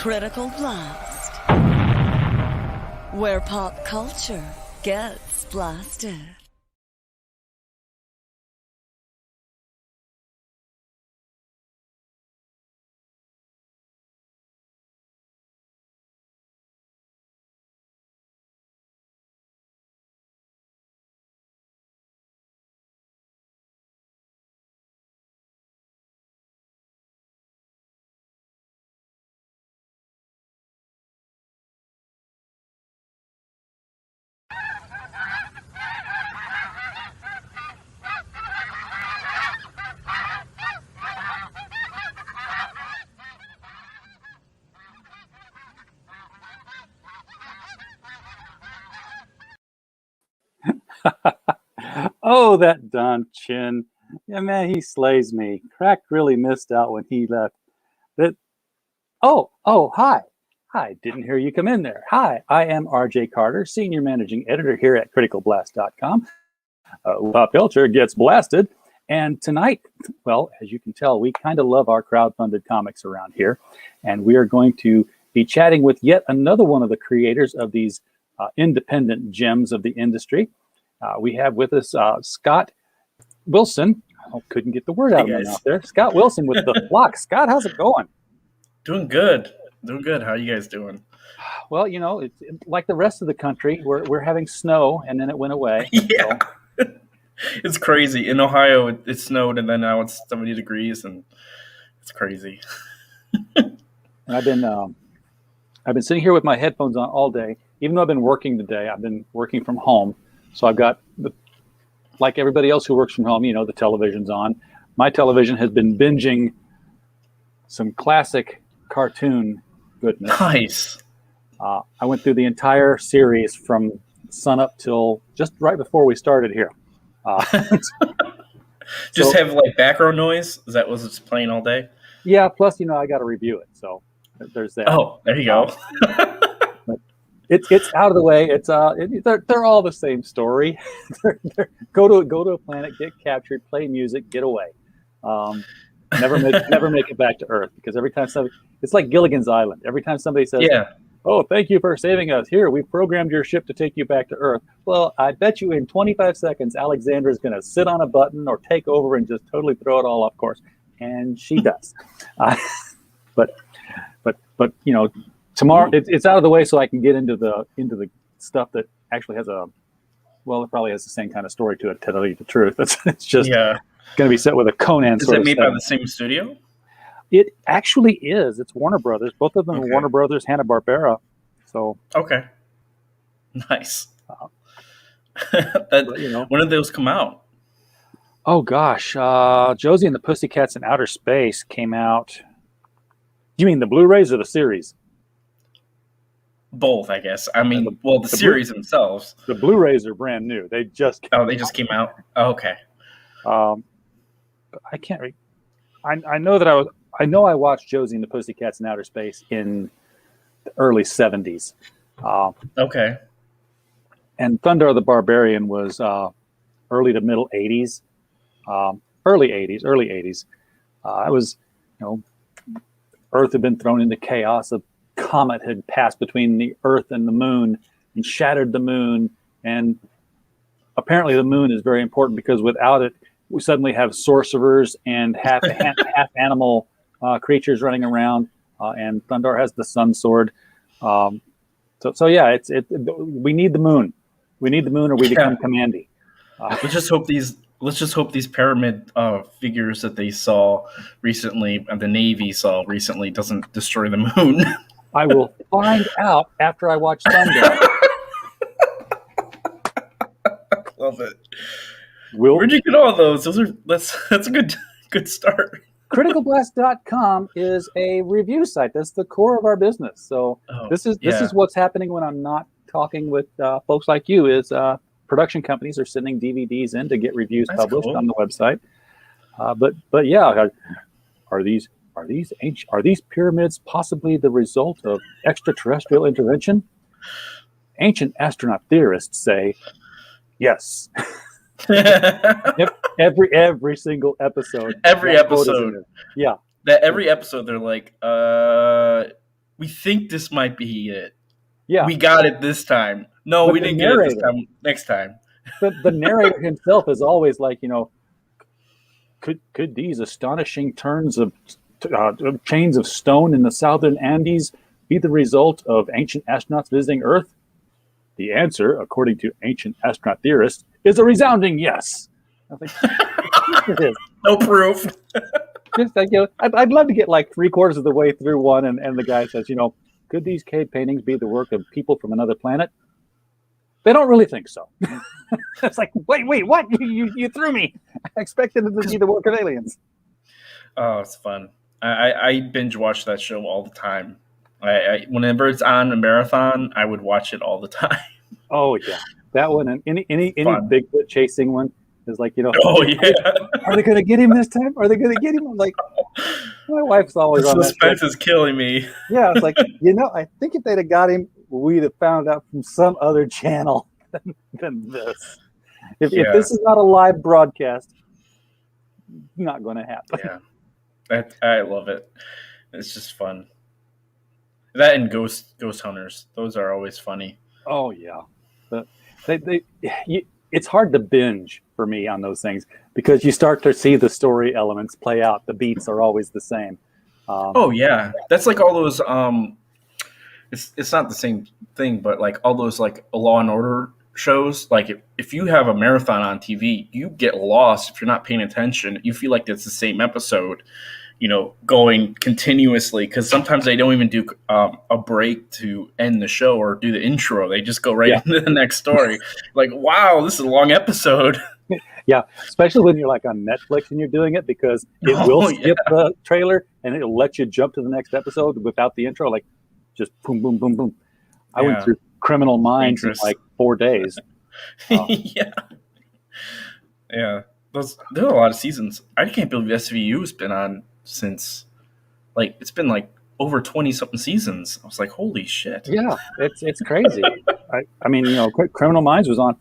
Critical Blast, where pop culture gets blasted. Oh, that Don Chin. Yeah, man, he slays me. Crack really missed out when he left. That. Hi. Hi, didn't hear you come in there. Hi, I am RJ Carter, Senior Managing Editor here at CriticalBlast.com. Pop culture gets blasted. And tonight, well, as you can tell, we kind of love our crowdfunded comics around here. And we are going to be chatting with yet another one of the creators of these independent gems of the industry. We have with us Scott Wilson. I couldn't get the word out of my mouth there. Scott Wilson with The Flock. Scott, how's it going? Doing good. How are you guys doing? Well, you know, it's like the rest of the country. We're having snow, and then it went away. Yeah. So. It's crazy. In Ohio, it snowed, and then now it's 70 degrees, and it's crazy. And I've been sitting here with my headphones on all day. Even though I've been working today, I've been working from home. So I've got, like everybody else who works from home, you know, the television's on. My television has been binging some classic cartoon goodness. Nice. I went through the entire series from sun up till just right before we started here. Just have like background noise? Is that what's playing all day? Yeah, plus, you know, I got to review it. So there's that. Oh, there you go. It's out of the way. They're all the same story. Go to a planet, get captured, play music, get away. Never make it back to Earth, because every time it's like Gilligan's Island. Every time somebody says, "Yeah, oh, thank you for saving us. Here, we programmed your ship to take you back to Earth." Well, I bet you in 25 seconds, Alexandra is going to sit on a button or take over and just totally throw it all off course, and she does. But you know. Tomorrow, it's out of the way, so I can get into the stuff that actually has it probably has the same kind of story to it. To tell you the truth, it's just going to be set with a Conan. Is it made by the same studio? It actually is. It's Warner Brothers. Both of them are Warner Brothers, Hanna-Barbera. So okay, nice. When did those come out? Oh gosh, Josie and the Pussycats in Outer Space came out. You mean the Blu-rays or the series? Both, I guess. I mean, the series themselves. The Blu-rays are brand new. They just came out. Oh, okay. I can't read. I know that I watched Josie and the Pussycats in Outer Space in the early 70s. Okay. And Thunder the Barbarian was early to middle 80s. Early 80s. It was, you know, Earth had been thrown into chaos. A comet had passed between the Earth and the moon and shattered the moon. And apparently the moon is very important, because without it, we suddenly have sorcerers and half animal creatures running around. And Thundar has the sun sword. So yeah, we need the moon. We need the moon, or we become commandy. Let's just hope these pyramid figures that they saw recently, and the Navy saw recently, doesn't destroy the moon. I will find out after I watch Thunder. Love it. Where'd you get all those? That's a good start. CriticalBlast.com is a review site. That's the core of our business. So this is what's happening when I'm not talking with folks like you. Is production companies are sending DVDs in to get reviews published on the website. But yeah, are these pyramids possibly the result of extraterrestrial intervention? Ancient astronaut theorists say yes. every single episode. Every episode. Yeah. That every episode they're like, we think this might be it. Yeah. We got it this time. No, But we the didn't get it this narrator- time. Next time. The narrator himself is always like, could these astonishing turns of chains of stone in the southern Andes be the result of ancient astronauts visiting Earth? The answer, according to ancient astronaut theorists, is a resounding yes. I was like, it is. No proof. Just like, I'd love to get like 3/4 of the way through one, and the guy says, could these cave paintings be the work of people from another planet? They don't really think so. It's like, wait, what? You threw me. I expected it to be the work of aliens. Oh, it's fun. I binge watch that show all the time. Whenever it's on a marathon, I would watch it all the time. Oh yeah, that one and any Bigfoot chasing one is like, Oh yeah. Are they going to get him this time? Are they going to get him? I'm like, my wife's always The on that. suspense is killing me. Yeah, it's like, I think if they'd have got him, we'd have found out from some other channel than this. If this is not a live broadcast, not going to happen. Yeah, I love it. It's just fun. That and Ghost Hunters, those are always funny. Oh yeah, it's hard to binge for me on those things because you start to see the story elements play out. The beats are always the same. Oh yeah, that's like all those. It's not the same thing, but like all those like Law and Order shows. Like if you have a marathon on TV, you get lost if you're not paying attention. You feel like it's the same episode, going continuously, because sometimes they don't even do a break to end the show or do the intro. They just go right into the next story. Like, wow, this is a long episode. Yeah, especially when you're like on Netflix and you're doing it, because it will skip the trailer and it'll let you jump to the next episode without the intro. Like, just boom, boom, boom, boom. I went through Criminal Minds in like 4 days. Yeah. There are a lot of seasons. I can't believe SVU's been on since, like, it's been like over 20-something seasons. I was like, holy shit. Yeah, it's crazy. I mean, Criminal Minds was on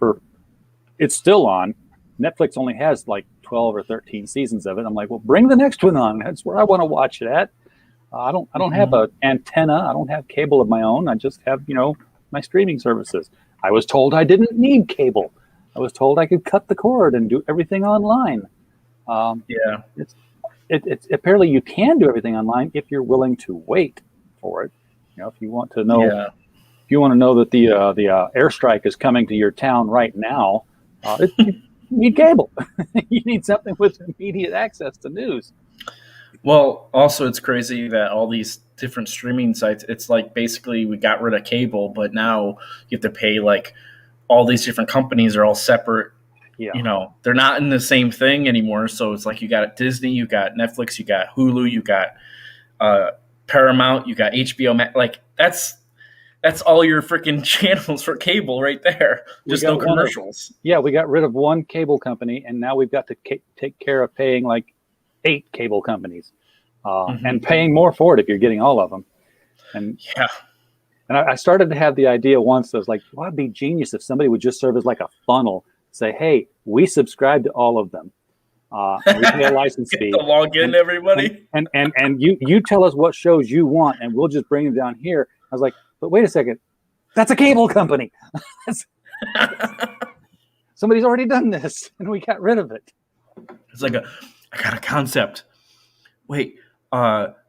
it's still on. Netflix only has like 12 or 13 seasons of it. I'm like, well, bring the next one on. That's where I want to watch it at. I don't have an antenna. I don't have cable of my own. I just have, my streaming services. I was told I didn't need cable. I was told I could cut the cord and do everything online. It's apparently you can do everything online if you're willing to wait for it. If you want to know, if you want to know that the airstrike is coming to your town right now, you need cable. You need something with immediate access to news. Well, also it's crazy that all these different streaming sites, it's like basically we got rid of cable, but now you have to pay, like, all these different companies are all separate. Yeah. They're not in the same thing anymore. So it's like you got Disney, you got Netflix, you got Hulu, you got Paramount, you got HBO Max. Like that's all your freaking channels for cable right there. Just no commercials. We got rid of one cable company, and now we've got to take care of paying like 8 cable companies, and paying more for it if you're getting all of them. And I started to have the idea once. I was like, well, it'd be genius if somebody would just serve as like a funnel. Say, hey, we subscribe to all of them. And we pay a license fee. To log in, everybody. And you tell us what shows you want, and we'll just bring them down here. I was like, but wait a second, that's a cable company. Somebody's already done this, and we got rid of it. It's like I got a concept. Wait,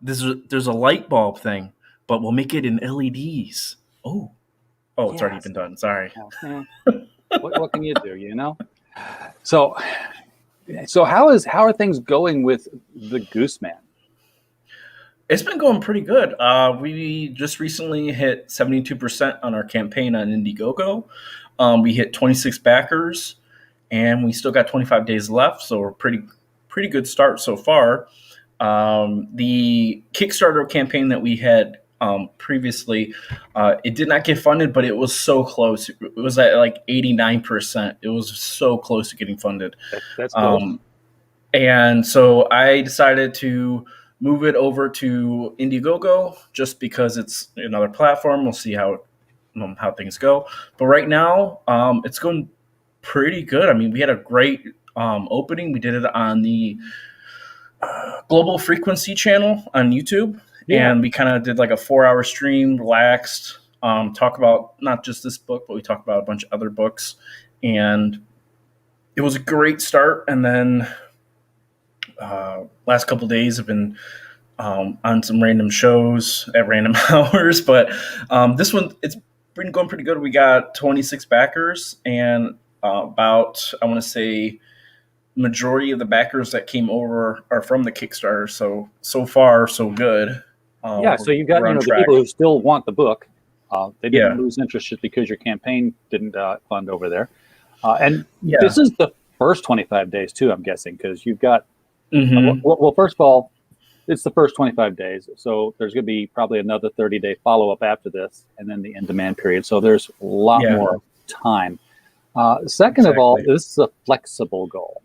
there's a light bulb thing, but we'll make it in LEDs. Oh, it's already been done. Sorry. What can you do? So how are things going with the Gooseman? It's been going pretty good. We just recently hit 72% on our campaign on Indiegogo. We hit 26 backers, and we still got 25 days left. So we're pretty good start so far. The Kickstarter campaign that we had previously, it did not get funded, but it was so close. It was at like 89%. It was so close to getting funded. That's cool. And so I decided to move it over to Indiegogo just because it's another platform. We'll see how things go. But right now, it's going pretty good. I mean, we had a great opening. We did it on the Global Frequency channel on YouTube. And we kind of did like a 4-hour stream, relaxed, talk about not just this book, but we talked about a bunch of other books. And it was a great start. And then last couple of days have been on some random shows at random hours. But this one, it's been going pretty good. We got 26 backers, and about, I want to say, majority of the backers that came over are from the Kickstarter. So far, so good. So you've got the people who still want the book. They didn't lose interest just because your campaign didn't fund over there. And this is the first 25 days too, I'm guessing, because you've got. Well, first of all, it's the first 25 days, so there's going to be probably another 30-day follow-up after this, and then the in-demand period. So there's a lot more time. Second of all, this is a flexible goal.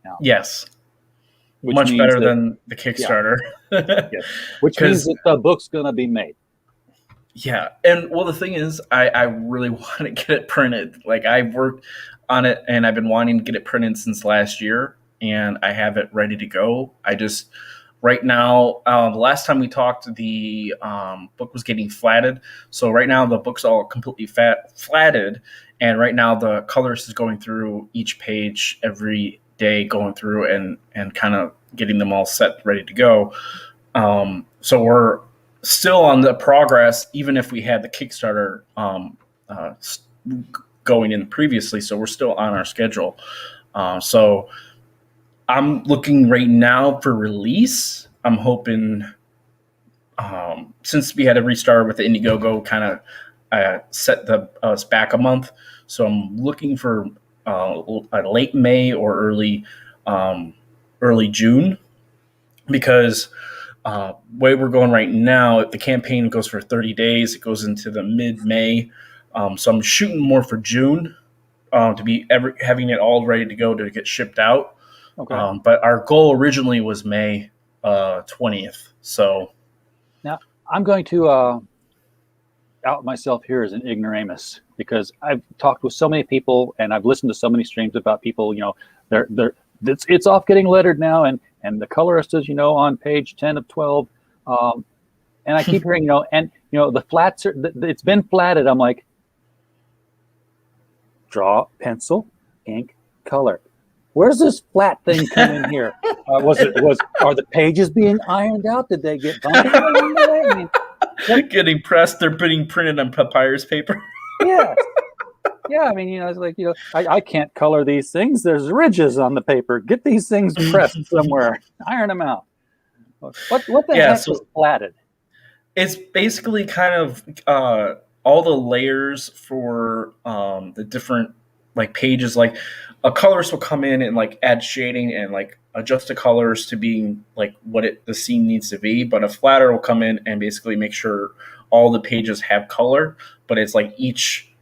Now, yes. Much better than the Kickstarter. Which means that the book's going to be made. Yeah. And well, the thing is, I really want to get it printed. Like, I've worked on it and I've been wanting to get it printed since last year, and I have it ready to go. I just, right now, the last time we talked, the book was getting flatted. So right now the book's all completely flatted. And right now the colorist is going through each page every day, going through and kind of getting them all set, ready to go. So we're still on the progress, even if we had the Kickstarter going in previously. So we're still on our schedule. So I'm looking right now for release. I'm hoping, since we had to restart with the Indiegogo, kind of set us back a month. So I'm looking for a late May or early June, because way we're going right now, the campaign goes for 30 days. It goes into the mid-May. So I'm shooting more for June to be having it all ready to go to get shipped out. Okay. But our goal originally was May 20th. So now I'm going to out myself here as an ignoramus, because I've talked with so many people and I've listened to so many streams about people. It's off getting lettered now, and the colorist is on page 10 of 12, and I keep hearing the flats it's been flatted. I'm like, draw, pencil, ink, color. Where's this flat thing come in here? Are the pages being ironed out? Did they get bumpy? Getting pressed. They're being printed on papyrus paper. Yeah. I mean, it's like, I can't color these things. There's ridges on the paper. Get these things pressed somewhere. Iron them out. What the heck is flatted? It's basically kind of all the layers for the different pages. Like, a colorist will come in and add shading and adjust the colors to being what the scene needs to be. But a flatter will come in and basically make sure all the pages have color, but it's each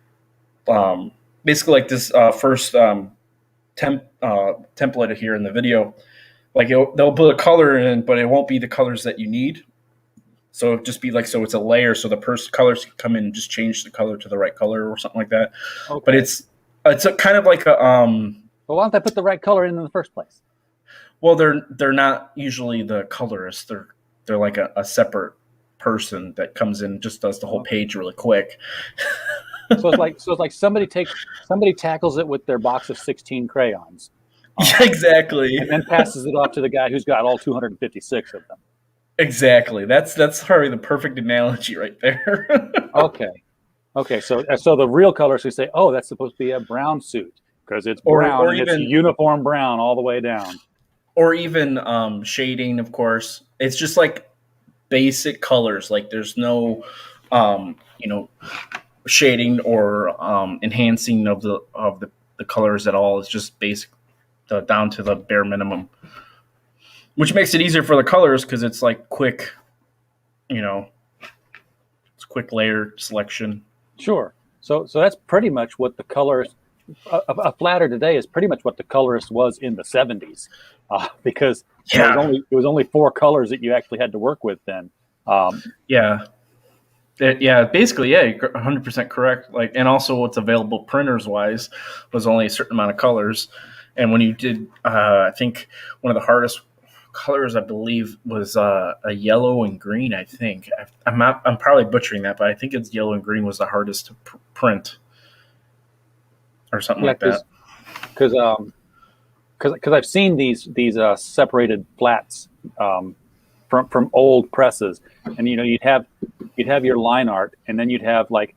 basically this first template here in the video, they'll put a color in, but it won't be the colors that you need. So it'll just be so it's a layer, so the colors can come in and just change the color to the right color or something like that. Okay. But it's a kind of like a well, why don't they put the right color in the first place? Well, they're not usually the colorist. They're like a separate person that comes in and just does the whole page really quick. So it's like somebody tackles it with their box of 16 crayons. Exactly. And then passes it off to the guy who's got all 256 of them. Exactly. That's probably the perfect analogy right there. Okay. So the real colors who say, oh, that's supposed to be a brown suit because it's brown, or even, it's uniform brown all the way down. Or even shading, of course. It's just basic colors. There's no shading or enhancing of the colors at all. It's just basic, down to the bare minimum, which makes it easier for the colors because it's quick, it's quick layer selection. Sure. So that's pretty much what the colorist, a flatter today is pretty much what the colorist was in the 70s, because it was only 4 colors that you actually had to work with then. Basically, 100% correct. And also what's available printers wise was only a certain amount of colors. And when you did, I think one of the hardest colors, I believe, was a yellow and green. I think I'm probably butchering that, but I think it's yellow and green was the hardest to print, or something Yeah, like that. because I've seen these separated flats from old presses, and you'd have your line art, and then you'd have like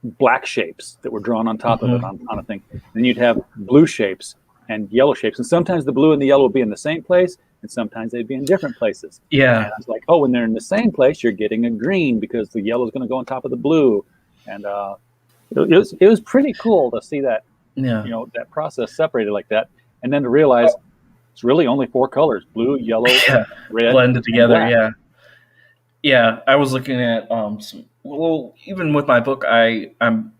black shapes that were drawn on top of it on a thing. Then you'd have blue shapes and yellow shapes, and sometimes the blue and the yellow would be in the same place, and sometimes they'd be in different places. Yeah. And I was like, oh, when they're in the same place, you're getting a green because the yellow is going to go on top of the blue, and it was pretty cool to see that. Yeah. That process separated like that, and then to realize it's really only 4 colors: blue, yellow, red, blended together. black. Yeah. I was looking at even with my book, I'm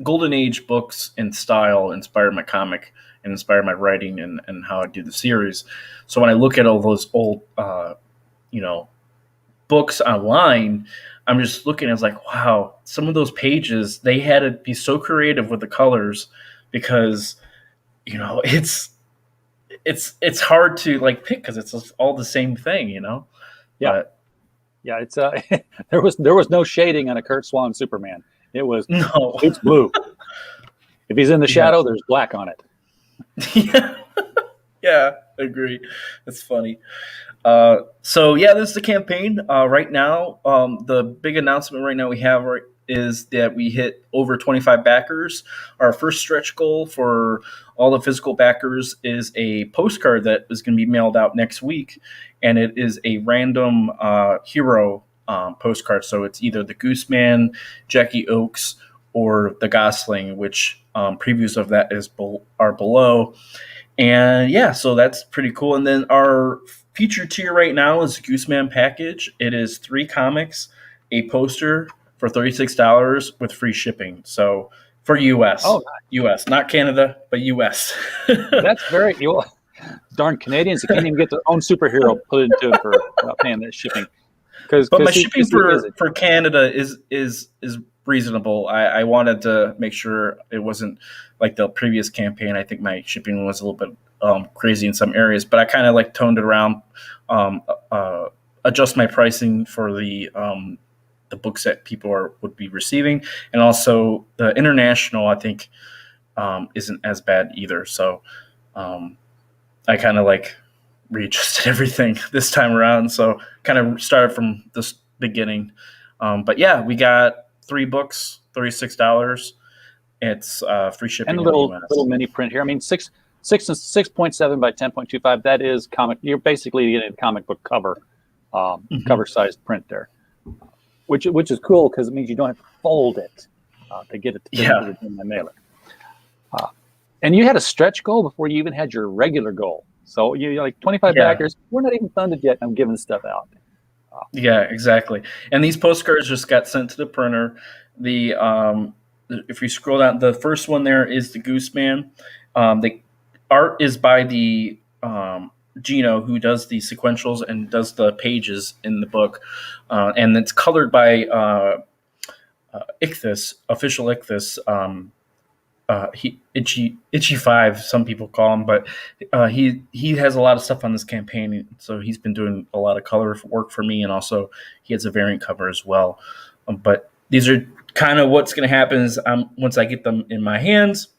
Golden Age books and style inspired my comic and inspired my writing and how I do the series. So when I look at all those old books online, I'm just looking, I was like, wow, some of those pages, they had to be so creative with the colors, because it's hard to like pick, because it's all the same thing. Yeah. But, Yeah, it's there was no shading on a Kurt Swan Superman. It was no. It's blue. If he's in the shadow, there's black on it. Yeah, I agree. That's funny. So this is the campaign right now. The big announcement right now we have is that we hit over 25 backers. Our first stretch goal for all the physical backers is a postcard that is going to be mailed out next week, and it is a random hero postcard. So it's either the Gooseman, Jackie Oakes, or the Gosling, which previews of that are below. And so that's pretty cool. And then our feature tier right now is the Gooseman package. It is 3 comics, a poster for $36 with free shipping. So for US. Oh, nice. US, not Canada, but US. That's very darn Canadians that can't even get their own superhero put into them for paying that shipping. But my shipping for Canada is reasonable. I wanted to make sure it wasn't like the previous campaign. I think my shipping was a little bit crazy in some areas, but I kind of like toned it around, adjust my pricing for the books that people would be receiving, and also the international I think isn't as bad either. So I kind of like readjusted everything this time around. So kind of started from this beginning. But we got 3 books, $36. It's free shipping. And a little mini print here. I mean, 6.7 by 10.25. That is comic. You're basically getting a comic book cover, cover sized print there, which is cool because it means you don't have to fold it to get it to in the mailer. And you had a stretch goal before you even had your regular goal. So you're like 25 backers. We're not even funded yet. I'm giving stuff out. Yeah, exactly. And these postcards just got sent to the printer. If you scroll down, the first one there is the Gooseman. The art is by the Gino, who does the sequentials and does the pages in the book, and it's colored by Ichthus, official Ichthus. Itchy 5, some people call him, but he has a lot of stuff on this campaign, so he's been doing a lot of color work for me, and also he has a variant cover as well. But these are kind of what's going to happen is once I get them in my hands,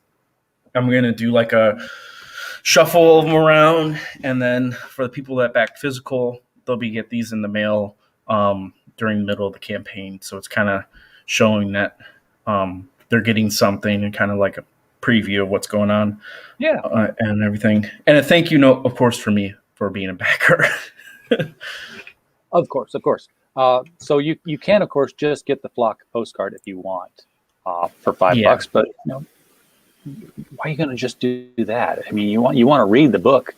I'm going to do like a shuffle of them around, and then for the people that back physical, they'll get these in the mail during the middle of the campaign. So it's kind of showing that they're getting something and kind of like a preview of what's going on, and everything. And a thank you note, of course, for me for being a backer. Of course. So you can, of course, just get the Flock postcard if you want for $5, but why are you going to just do that? I mean, you want to read the book,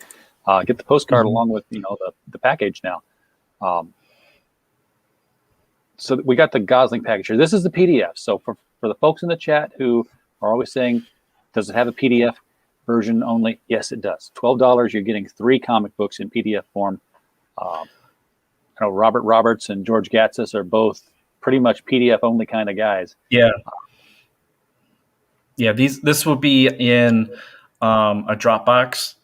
get the postcard along with the package now. So we got the Gosling package here. This is the PDF. So for the folks in the chat who are always saying, does it have a PDF version only? Yes, it does. $12, you're getting 3 comic books in PDF form. Robert Roberts and George Gatsis are both pretty much PDF only kind of guys. Yeah. This will be in a Dropbox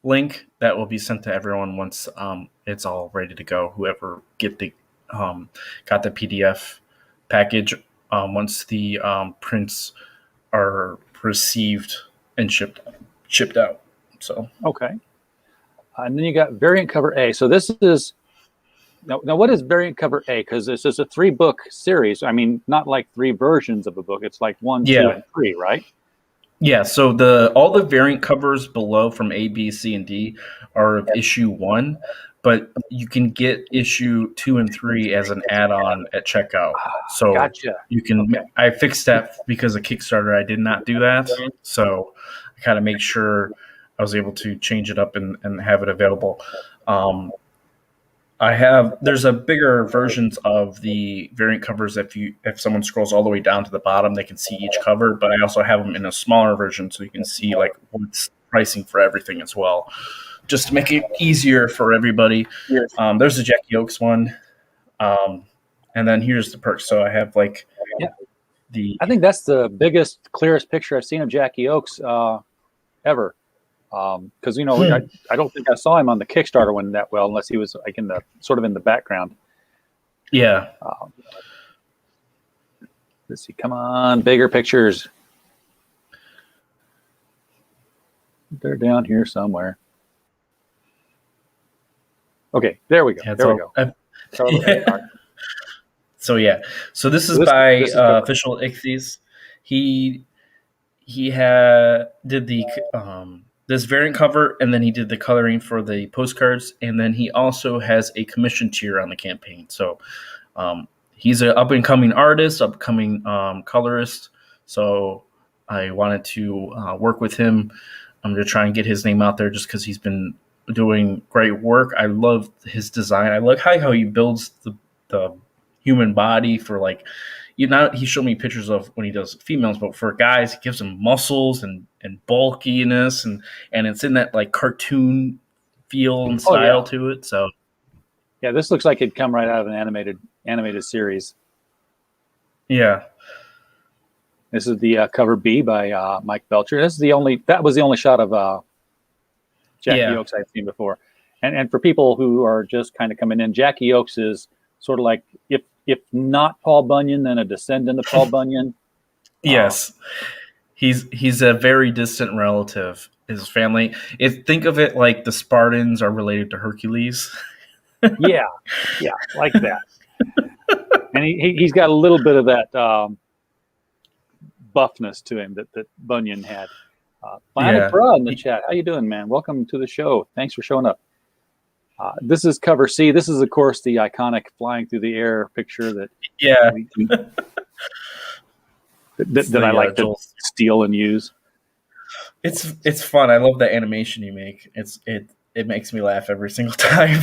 link that will be sent to everyone once it's all ready to go. Whoever got the PDF package, once the prints are received and shipped out. So Okay. And then you got variant cover A. So this is now what is variant cover A? Because this is a 3-book series. I mean, not like 3 versions of a book. It's like 1, 2, and 3, right? Yeah, so all the variant covers below from A, B, C, and D are of issue 1, but you can get issue 2 and 3 as an add-on at checkout. So Gotcha. you can. Okay. I fixed that because of Kickstarter. I did not do that, so I kind of make sure I was able to change it up and have it available. There's a bigger versions of the variant covers. If someone scrolls all the way down to the bottom, they can see each cover, but I also have them in a smaller version so you can see like what's pricing for everything as well, just to make it easier for everybody. Yes. There's the Jackie Oakes one. And then here's the perks. So I have like I think that's the biggest, clearest picture I've seen of Jackie Oakes ever. Because I don't think I saw him on the Kickstarter one that well, unless he was like in the background. Yeah. Let's see. Come on, bigger pictures. They're down here somewhere. Okay, there we go. There we go. So this is by Official Ichthyes. He did the this variant cover, and then he did the coloring for the postcards, and then he also has a commission tier on the campaign. So he's an up-and-coming artist, up-and-coming colorist, so I wanted to work with him to try and get his name out there just because he's been doing great work. I love his design. I like how he builds the human body for like – he showed me pictures of when he does females, but for guys, he gives them muscles and bulkiness, and it's in that like cartoon feel and style to it. So, yeah, this looks like it'd come right out of an animated series. Yeah, this is the cover B by Mike Belcher. That was the only shot of Jackie Oakes I've seen before. And for people who are just kind of coming in, Jackie Oakes is sort of like if not Paul Bunyan, then a descendant of Paul Bunyan. Yes. He's a very distant relative. His family. Think of it like the Spartans are related to Hercules. yeah, like that. And he's got a little bit of that buffness to him that Bunyan had. Planet Bra in the chat. How you doing, man? Welcome to the show. Thanks for showing up. This is cover C. This is, of course, the iconic flying through the air picture that that I like to steal and use. It's fun. I love the animation you make. It makes me laugh every single time.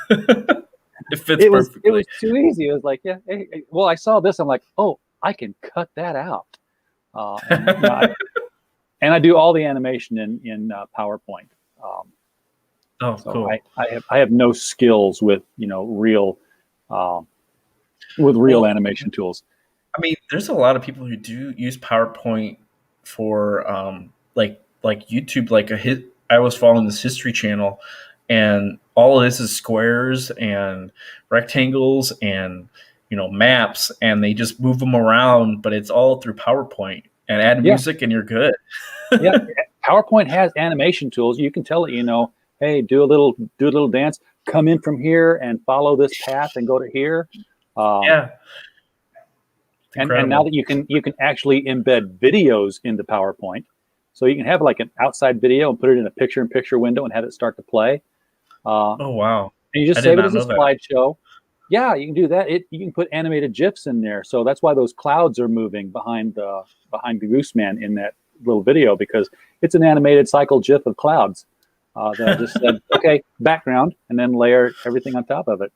It fits perfectly. It was too easy. It was like, well, I saw this. I'm like, oh, I can cut that out. And I do all the animation in PowerPoint. Cool. I have no skills with real animation tools. I mean, there's a lot of people who do use PowerPoint for like YouTube. I was following this history channel, and all of this is squares and rectangles and maps, and they just move them around, but it's all through PowerPoint. And add music, and you're good. Yeah, PowerPoint has animation tools. You can tell it, hey, do a little dance. Come in from here and follow this path and go to here. And now that you can actually embed videos into PowerPoint, so you can have like an outside video and put it in a picture-in-picture window and have it start to play. Oh wow! And you just save it as a slideshow. Yeah, you can do that. You can put animated GIFs in there, so that's why those clouds are moving behind the Gooseman in that little video, because it's an animated cycle GIF of clouds that I just said, okay, background, and then layer everything on top of it.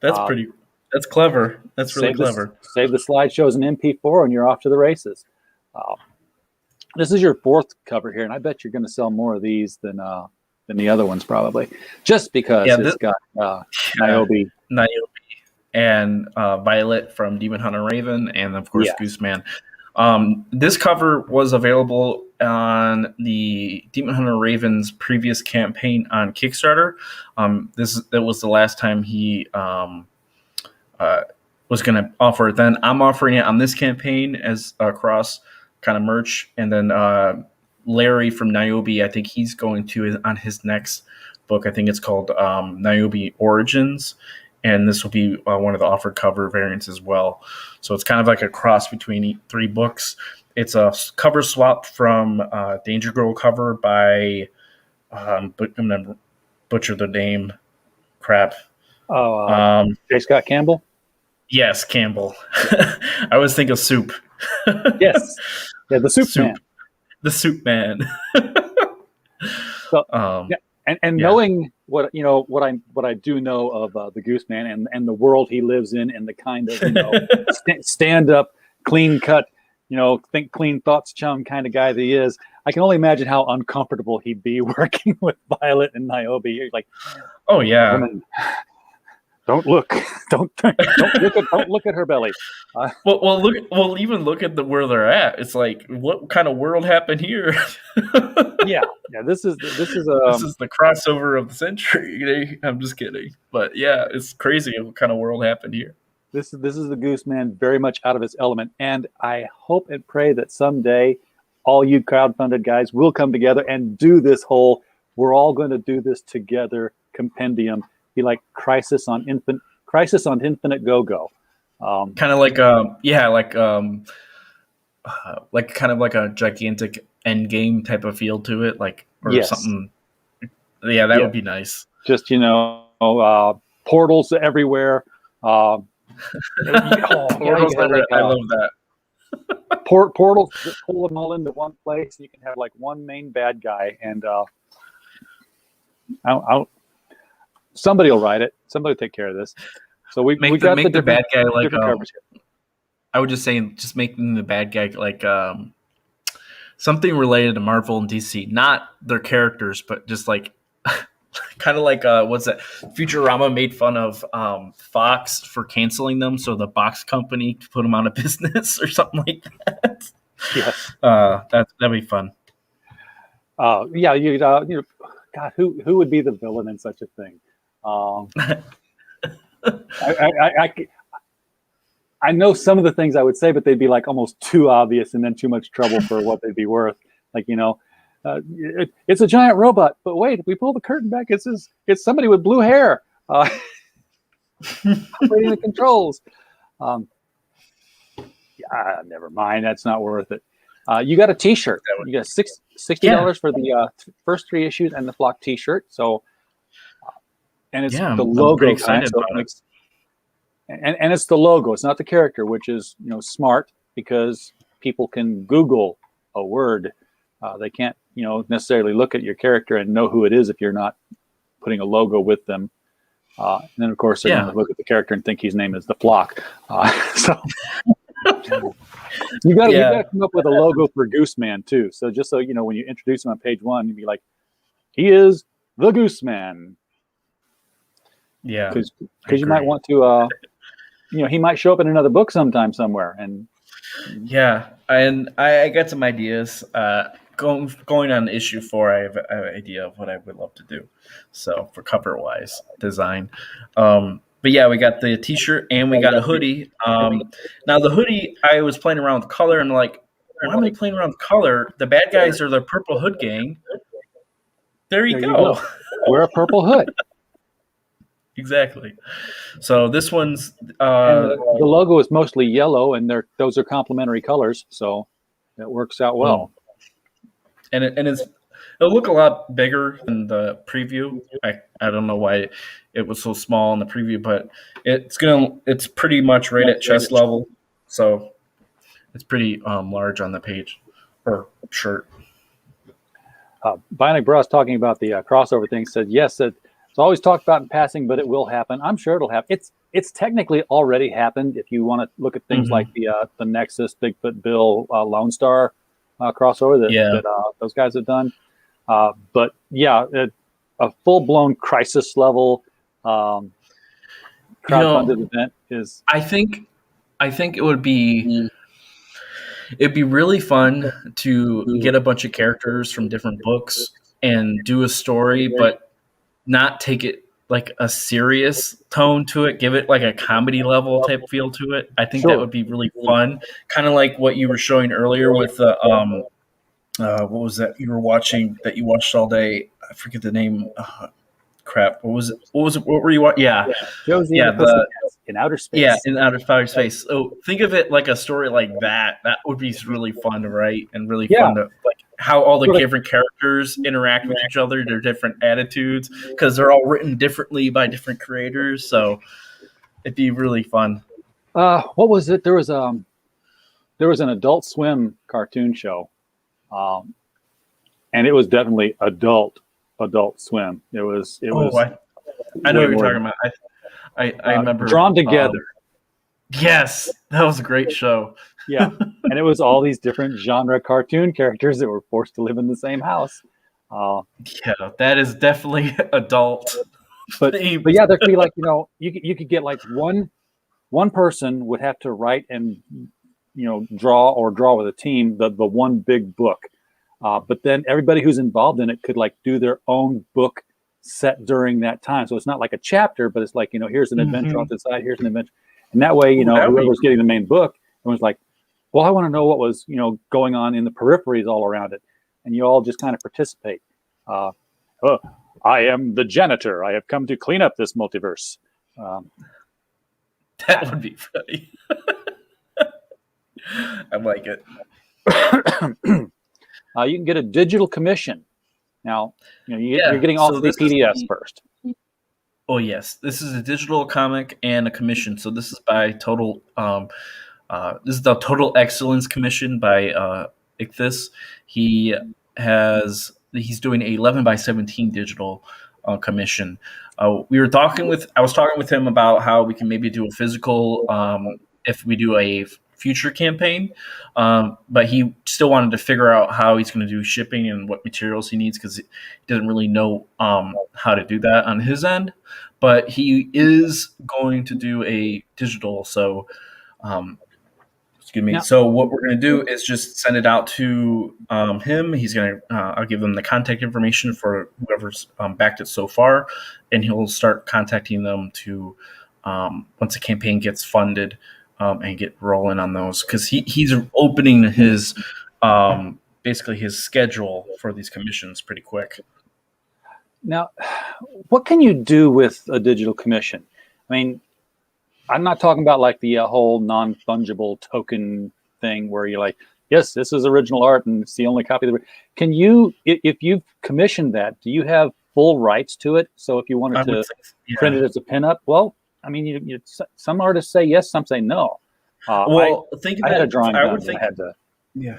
That's That's clever. That's really clever. Save the slideshow as an MP4, and you're off to the races. This is your 4th cover here, and I bet you're going to sell more of these than the other ones, probably, just because it's got Niobe and Violet from Demon Hunter Raven, and of course Gooseman. This cover was available on the Demon Hunter Raven's previous campaign on Kickstarter. That was the last time he was going to offer it. Then I'm offering it on this campaign as a cross kind of merch, and then Larry from Niobe, I think he's going to on his next book. I think it's called Niobe Origins, and this will be one of the offered cover variants as well. So it's kind of like a cross between 3 books. It's a cover swap from Danger Girl cover by, but I'm going to butcher the name. Crap. J. Scott Campbell? Yes, Campbell. I always think of Soup. Yes. Yeah, the Soup Man. The Soup Man. So, and knowing what I do know of the Goose Man and the world he lives in, and the kind of stand up, clean cut, think clean thoughts chum kind of guy that he is, I can only imagine how uncomfortable he'd be working with Violet and Niobe. You're like, oh yeah, woman, don't look, don't look at her belly. Well, even look at where they're at. It's like, what kind of world happened here? yeah. This is this is the crossover of the century. I'm just kidding, but yeah, it's crazy what kind of world happened here. This is the Goose Man, very much out of his element, and I hope and pray that someday all you crowdfunded guys will come together and do this whole "we're all going to do this together" compendium. Be like Crisis on Infinite Go-Go. Kind of like like kind of like a gigantic end game type of feel to it, something. Yeah, that would be nice. Just portals everywhere. Portals everywhere. I love that. Portals that pull them all into one place. You can have like one main bad guy, and somebody will write it. Somebody will take care of this. So we got the bad guy like. I would just say, just making the bad guy like something related to Marvel and DC, not their characters, but just like kind of like what's that? Futurama made fun of Fox for canceling them, so the box company to put them out of business or something like that. Yes, that'd be fun. God, who would be the villain in such a thing? I know some of the things I would say, but they'd be like almost too obvious and then too much trouble for what they'd be worth. Like, it's a giant robot, but wait, if we pull the curtain back, it's somebody with blue hair operating the controls. Never mind. That's not worth it. You got a T-shirt. You got $60 for the first 3 issues and the Flock T-shirt. So, and it's the logo. Excited about it. And it's the logo. It's not the character, which is smart, because people can Google a word. They can't necessarily look at your character and know who it is if you're not putting a logo with them. And then of course they're going to look at the character and think his name is the Flock. So you got to come up with a logo for Goose Man too. So just so when you introduce him on page 1, you'd be like, he is the Goose Man. Yeah, because you might want to. He might show up in another book sometime somewhere. And and I got some ideas. Going on issue 4, I have an idea of what I would love to do. So for cover wise design, but yeah, we got the T-shirt and we got a hoodie. Now the hoodie, I was playing around with color and like, why am I playing around with color? The bad guys are the Purple Hood Gang. There you go. Wear a purple hood. Exactly. So this one's the logo is mostly yellow, and those are complementary colors, so it works out well. And it'll look a lot bigger than the preview. I don't know why it was so small in the preview, but it's pretty much right at chest level, so it's pretty large on the page or shirt. Bionic Bros talking about the crossover thing said yes. It's always talked about in passing, but it will happen. I'm sure it'll happen. It's technically already happened. If you want to look at things like the Nexus, Bigfoot Bill, Lone Star crossover that those guys have done. But yeah, a full blown Crisis level crowdfunded event is. I think it would be It'd be really fun to get a bunch of characters from different books and do a story, but not take it like a serious tone to it. Give it like a comedy level type feel to it. I think that Sure. would be really fun. Kind of like what you were showing earlier with the what was that you were watching that you watched all day? I forget the name. Crap. What was it? What was it? What were you watching? Yeah, Josie and yeah. the Pussycats in outer Yeah, space. in outer space. So think of it like a story like that. That would be really fun to write and really Yeah. fun to like how all the Sort of- different characters interact with each other, their different attitudes, because they're all written differently by different creators. So it'd be really fun. What was it? There was an Adult Swim cartoon show, um, and it was definitely Adult Swim. It was Oh, I know way what you're more, talking about. I remember drawn together. Yes, that was a great show. Yeah, and it was all these different genre cartoon characters that were forced to live in the same house. Uh, Yeah, that is definitely adult but themed. but yeah, there could be like you could get like one person would have to write and draw with a team the one big book, but then everybody who's involved in it could like do their own book set during that time. So it's not like a chapter, but it's like here's an adventure off the side, here's an adventure, and that way whoever's getting the main book, everyone's like, well, I want to know what was going on in the peripheries all around it, and you all just kind of participate. Uh, oh, I am the janitor. I have come to clean up this multiverse. That would be funny. I like it. You can get a digital commission. Now, you're getting all so three this is PDFs first. Oh yes, this is a digital comic and a commission. So this is by Total. This is the Total Excellence Commission by Ichthus. He's doing a 11 by 17 digital commission. I was talking with him about how we can maybe do a physical if we do a future campaign, but he still wanted to figure out how he's going to do shipping and what materials he needs because he doesn't really know how to do that on his end. But he is going to do a digital, so excuse me. Yeah. So what we're going to do is just send it out to him. He's going to, I'll give him the contact information for whoever's backed it so far, and he'll start contacting them to once the campaign gets funded and get rolling on those because he's opening his basically his schedule for these commissions pretty quick. Now, what can you do with a digital commission? I mean, I'm not talking about like the whole non-fungible token thing where you're like, yes, this is original art and it's the only copy. Can you, if you've commissioned that, do you have full rights to it? So if you wanted to print it as a pinup, well, I mean, some artists say yes, some say no. Well, I had a drawing done. I had to. Yeah.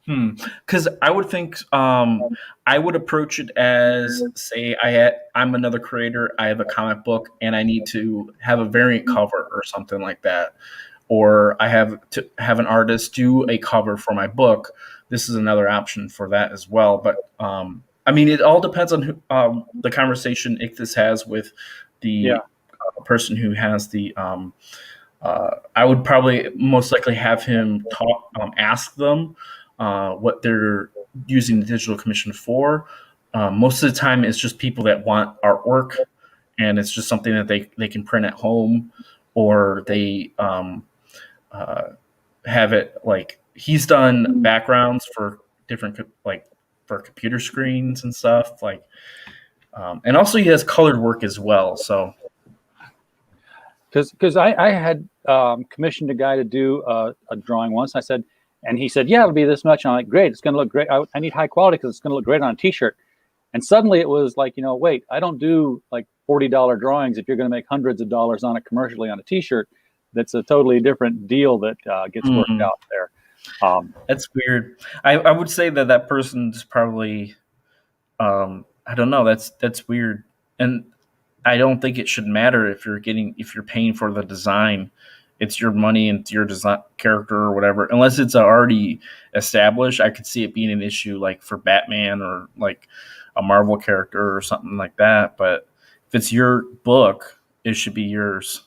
Because I would think I would approach it as, say, I'm another creator. I have a comic book, and I need to have a variant cover or something like that, or I have to have an artist do a cover for my book. This is another option for that as well. But I mean, it all depends on who, the conversation Ichthus has with the person who has the. I would probably most likely have him ask them what they're using the digital commission for. Most of the time, it's just people that want artwork, and it's just something that they can print at home, or they have it like he's done backgrounds for different like for computer screens and stuff like, and also he has colored work as well. So. Because I had commissioned a guy to do a drawing once. I said, and he said, yeah, it'll be this much. And I'm like, great, it's going to look great. I need high quality because it's going to look great on a T-shirt. And suddenly it was like, wait, I don't do like $40 drawings if you're going to make hundreds of dollars on it commercially on a T-shirt. That's a totally different deal that gets worked out there. That's weird. I would say that person's probably, I don't know. That's weird. And I don't think it should matter if you're paying for the design. It's your money and it's your design character or whatever. Unless it's already established, I could see it being an issue like for Batman or like a Marvel character or something like that. But if it's your book, it should be yours.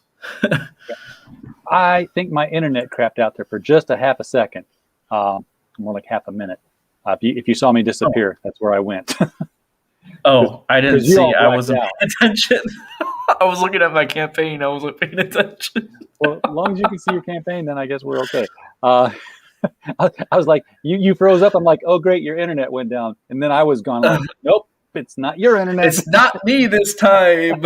I think my internet crapped out there for just a half a second. more like half a minute. If you saw me disappear, that's where I went. Oh, I didn't 'cause you see. all I blacked wasn't out. paying attention. I was looking at my campaign. I wasn't paying attention. Well, as long as you can see your campaign, then I guess we're okay. I was like, you froze up. I'm like, oh great, your internet went down, and then I was gone. Like, nope, it's not your internet. It's not me this time.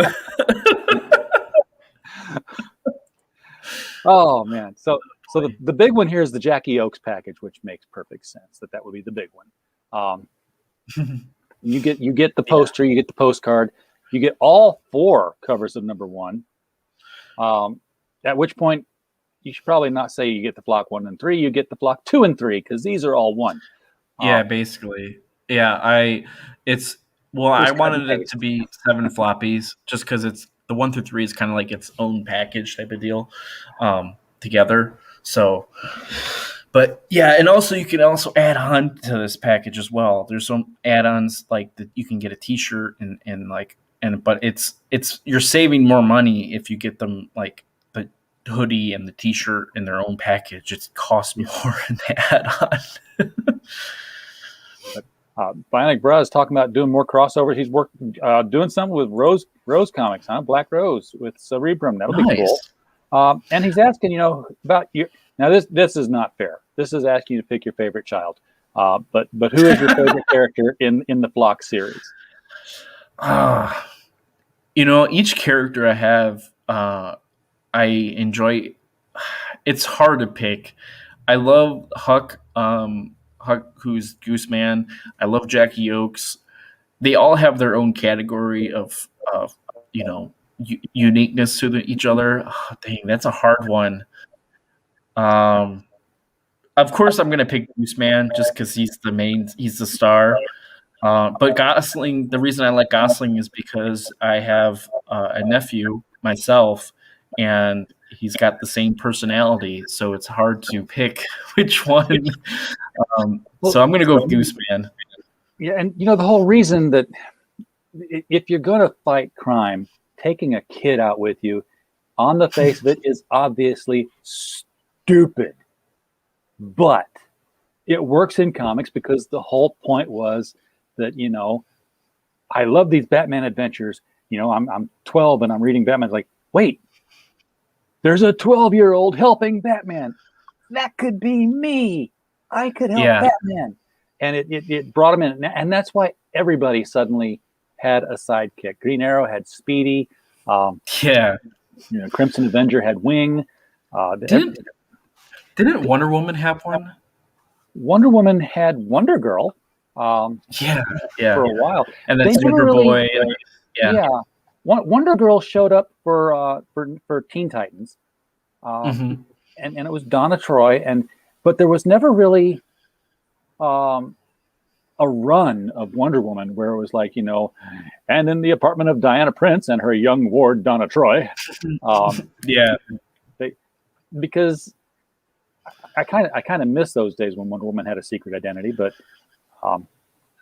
Oh man, so the big one here is the Jackie Oakes package, which makes perfect sense. That would be the big one. You get the poster, you get the postcard, you get all 4 covers of number 1. At which point, you should probably not say you get the flock 1 and 3. You get the flock 2 and 3 because these are all 1. Yeah, basically. Yeah, I wanted it to be 7 floppies just because it's the 1 through 3 is kind of like its own package type of deal together. So, but yeah, and also you can also add on to this package as well. There's some add-ons like that you can get a T-shirt but it's you're saving more money if you get them like the hoodie and the T-shirt in their own package. It costs more in the add-on. Bionic Bra is talking about doing more crossovers. He's doing something with Rose Comics, huh? Black Rose with Cerebrum. That'll be cool. And he's asking, about you. Now this is not fair. This is asking you to pick your favorite child. But who is your favorite character in the Flock series? Each character I have, I enjoy. It's hard to pick. I love Huck. Huck, who's Gooseman. I love Jackie Oakes. They all have their own category of uniqueness to each other. Oh, dang, that's a hard one. Of course, I'm gonna pick Gooseman just because he's the star. But Gosling, the reason I like Gosling is because I have a nephew myself, and he's got the same personality, so it's hard to pick which one. So I'm going to go with Gooseman. Yeah, and the whole reason that if you're going to fight crime, taking a kid out with you, on the face of it, is obviously stupid. But it works in comics because the whole point was that, I love these Batman adventures. I'm 12 and I'm reading Batman. Like, wait, there's a 12-year-old helping Batman. That could be me. I could help Batman. And it brought him in. And that's why everybody suddenly had a sidekick. Green Arrow had Speedy. Crimson Avenger had Wing. Didn't Wonder Woman have one? Wonder Woman had Wonder Girl. For a while. And then Superboy. Wonder Girl showed up for Teen Titans. And it was Donna Troy, but there was never really a run of Wonder Woman where it was like, and in the apartment of Diana Prince and her young ward Donna Troy. Because I kind of miss those days when Wonder Woman had a secret identity, but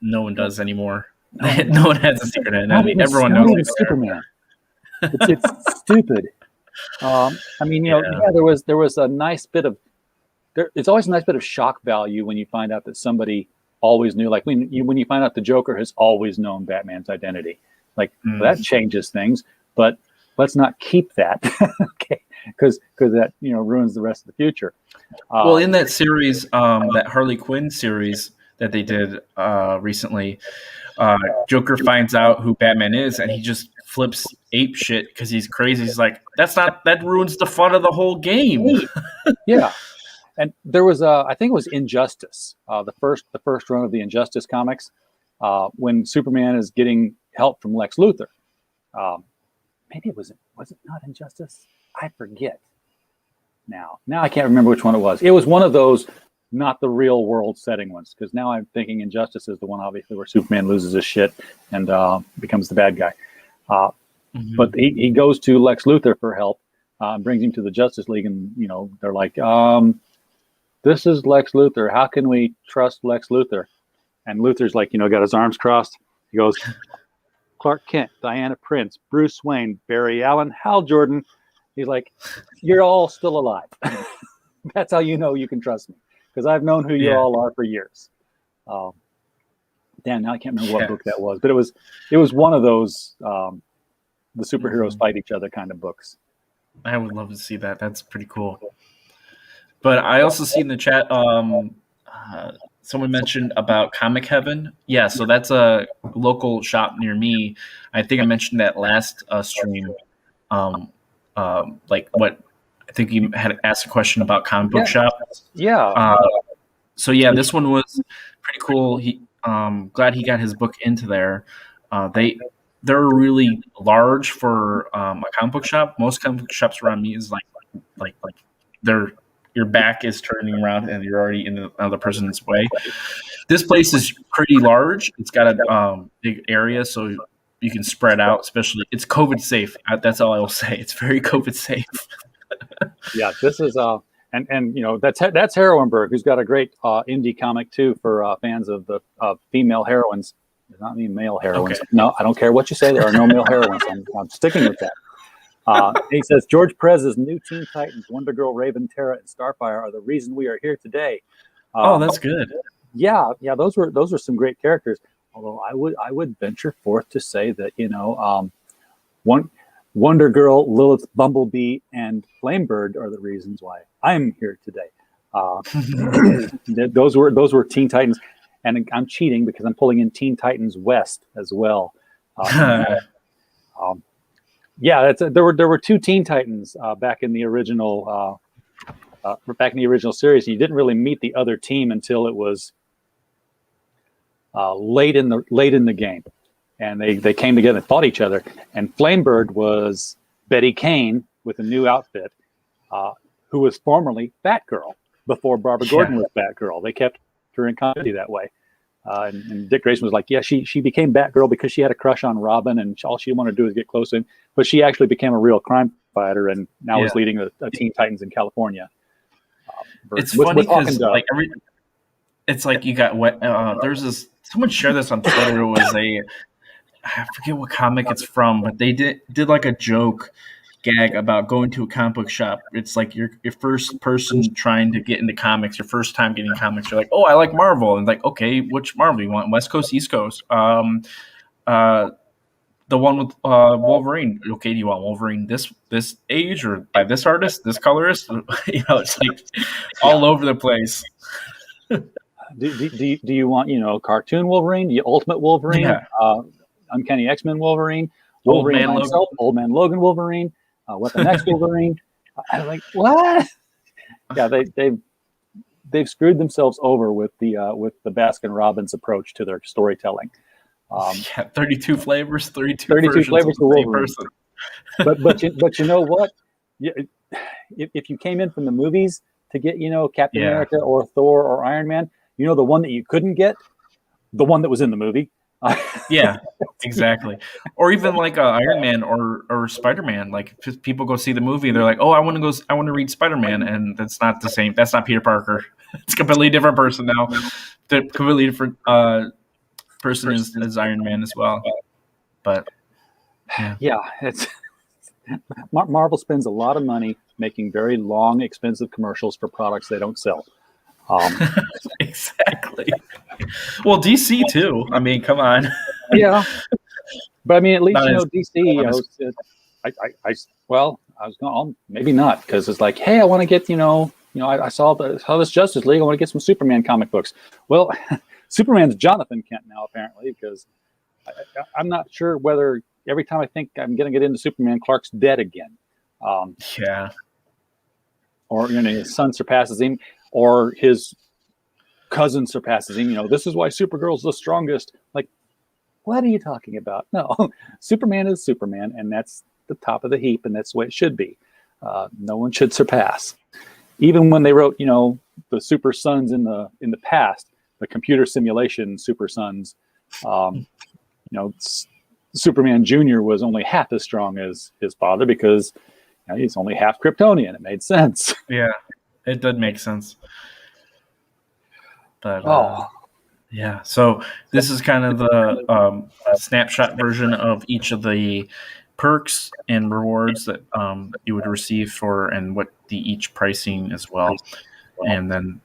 no one does anymore. No one has a secret identity. Everyone knows it's Superman. It's stupid. There was a nice bit of it's always a nice bit of shock value when you find out that somebody always knew, like when you find out the Joker has always known Batman's identity. Like that changes things, but let's not keep that. Okay, because that ruins the rest of the future. Well, in that series, that Harley Quinn series that they did recently, Joker finds out who Batman is, and he just flips ape shit because he's crazy. He's like, that ruins the fun of the whole game. Yeah. And there was I think it was Injustice, the first run of the Injustice comics, when Superman is getting help from Lex Luthor. Maybe was it not Injustice? I forget. Now I can't remember which one it was. It was one of those, not the real world setting ones, because now I'm thinking Injustice is the one obviously where Superman loses his shit and becomes the bad guy. But he goes to Lex Luthor for help, brings him to the Justice League, and they're like, this is Lex Luthor. How can we trust Lex Luthor? And Luthor's like, got his arms crossed. He goes, Clark Kent, Diana Prince, Bruce Wayne, Barry Allen, Hal Jordan. He's like, you're all still alive. That's how you know you can trust me. because I've known who you Yeah. all are for years. Um, damn, now I can't remember what Yeah. book that was, but it was one of those the superheroes Mhm. fight each other kind of books. I would love to see that. That's pretty cool. But I also see in the chat, someone mentioned about Comic Heaven. Yeah, so that's a local shop near me. I think I mentioned that last stream. Um, like what I think you had asked a question about comic book Yeah. shop. Yeah, So yeah, this one was pretty cool. He glad he got his book into there. They're really large for a comic book shop. Most comic book shops around me is like they're your back is turning around and you're already in another person's way. This place is pretty large. It's got a big area, so you can spread out. Especially, it's COVID safe. That's all I will say. It's very COVID safe. yeah. This is and you know that's Heroinberg, who's got a great indie comic too for fans of the female heroines. Does not mean male heroines. Okay. No, I don't care what you say. There are no male heroines. I'm sticking with that. He says George Perez's new Teen Titans, Wonder Girl, Raven, Terra, and Starfire are the reason we are here today. Oh, that's good. Yeah, those were some great characters. Although I would venture forth to say that Wonder Girl, Lilith, Bumblebee, and Flamebird are the reasons why I'm here today. Those were Teen Titans, and I'm cheating because I'm pulling in Teen Titans West as well. Yeah, there were two Teen Titans back in the original series. And you didn't really meet the other team until it was late in the game, and they came together and fought each other. And Flamebird was Betty Kane with a new outfit, who was formerly Batgirl before Barbara Gordon was Batgirl. They kept her in continuity that way. And Dick Grayson was like, yeah, she became Batgirl because she had a crush on Robin, and all she wanted to do was get close to him. But she actually became a real crime fighter, and now is leading a Teen Titans in California. It's funny because it's like you got what there's this someone shared this on Twitter. It was I forget what comic it's from, but they did like a joke gag about going to a comic book shop. It's like your first person trying to get into comics, your first time getting comics. You're like, oh, I like Marvel, and like, okay, which Marvel you want? West Coast, East Coast? The one with Wolverine. Okay, do you want Wolverine this age or by this artist, this colorist? It's like all over the place. Do you want cartoon Wolverine? Ultimate Wolverine? Yeah. Uncanny X-Men Wolverine? Wolverine by himself? Old Man Logan Wolverine? Weapon X Wolverine? I'm like, what? Yeah, they've screwed themselves over with the Baskin Robbins approach to their storytelling. 32 flavors, 32 flavors of of Wolverine. But you know what? If you came in from the movies to get Captain America or Thor or Iron Man, the one that you couldn't get, the one that was in the movie. Yeah, exactly. Or even like Iron Man or Spider-Man. Like if people go see the movie, they're like, "Oh, I want to read Spider-Man," and that's not the same. That's not Peter Parker. It's a completely different person now. The completely different person is Iron Man as well. But yeah, it's Marvel spends a lot of money making very long, expensive commercials for products they don't sell. Exactly. Well, DC too. I mean, come on. Yeah, but I mean, at least DC. I was going maybe not, because it's like, hey, I want to get I saw this Justice League. I want to get some Superman comic books. Well, Superman's Jonathan Kent now apparently, because I'm not sure whether every time I think I'm going to get into Superman, Clark's dead again. Or his son surpasses him, or his cousin surpasses him. This is why Supergirl's the strongest. Like, what are you talking about? No, Superman is Superman, and that's the top of the heap, and that's the way it should be. No one should surpass. Even when they wrote, the Super Sons in the past, the computer simulation Super Sons, Superman Jr. was only half as strong as his father because he's only half Kryptonian. It made sense. Yeah, it did make sense. But yeah, so this is kind of the snapshot version of each of the perks and rewards that you would receive and what each pricing as well. And then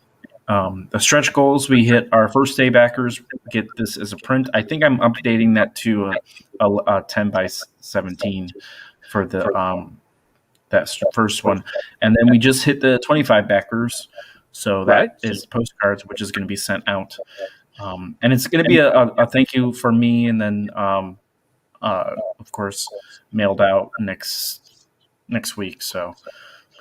The stretch goals, we hit our first day backers get this as a print. I think I'm updating that to a 10 by 17 for the that first one, and then we just hit the 25 backers, so that is postcards, which is going to be sent out, and it's going to be a thank you for me, and then of course mailed out next week. So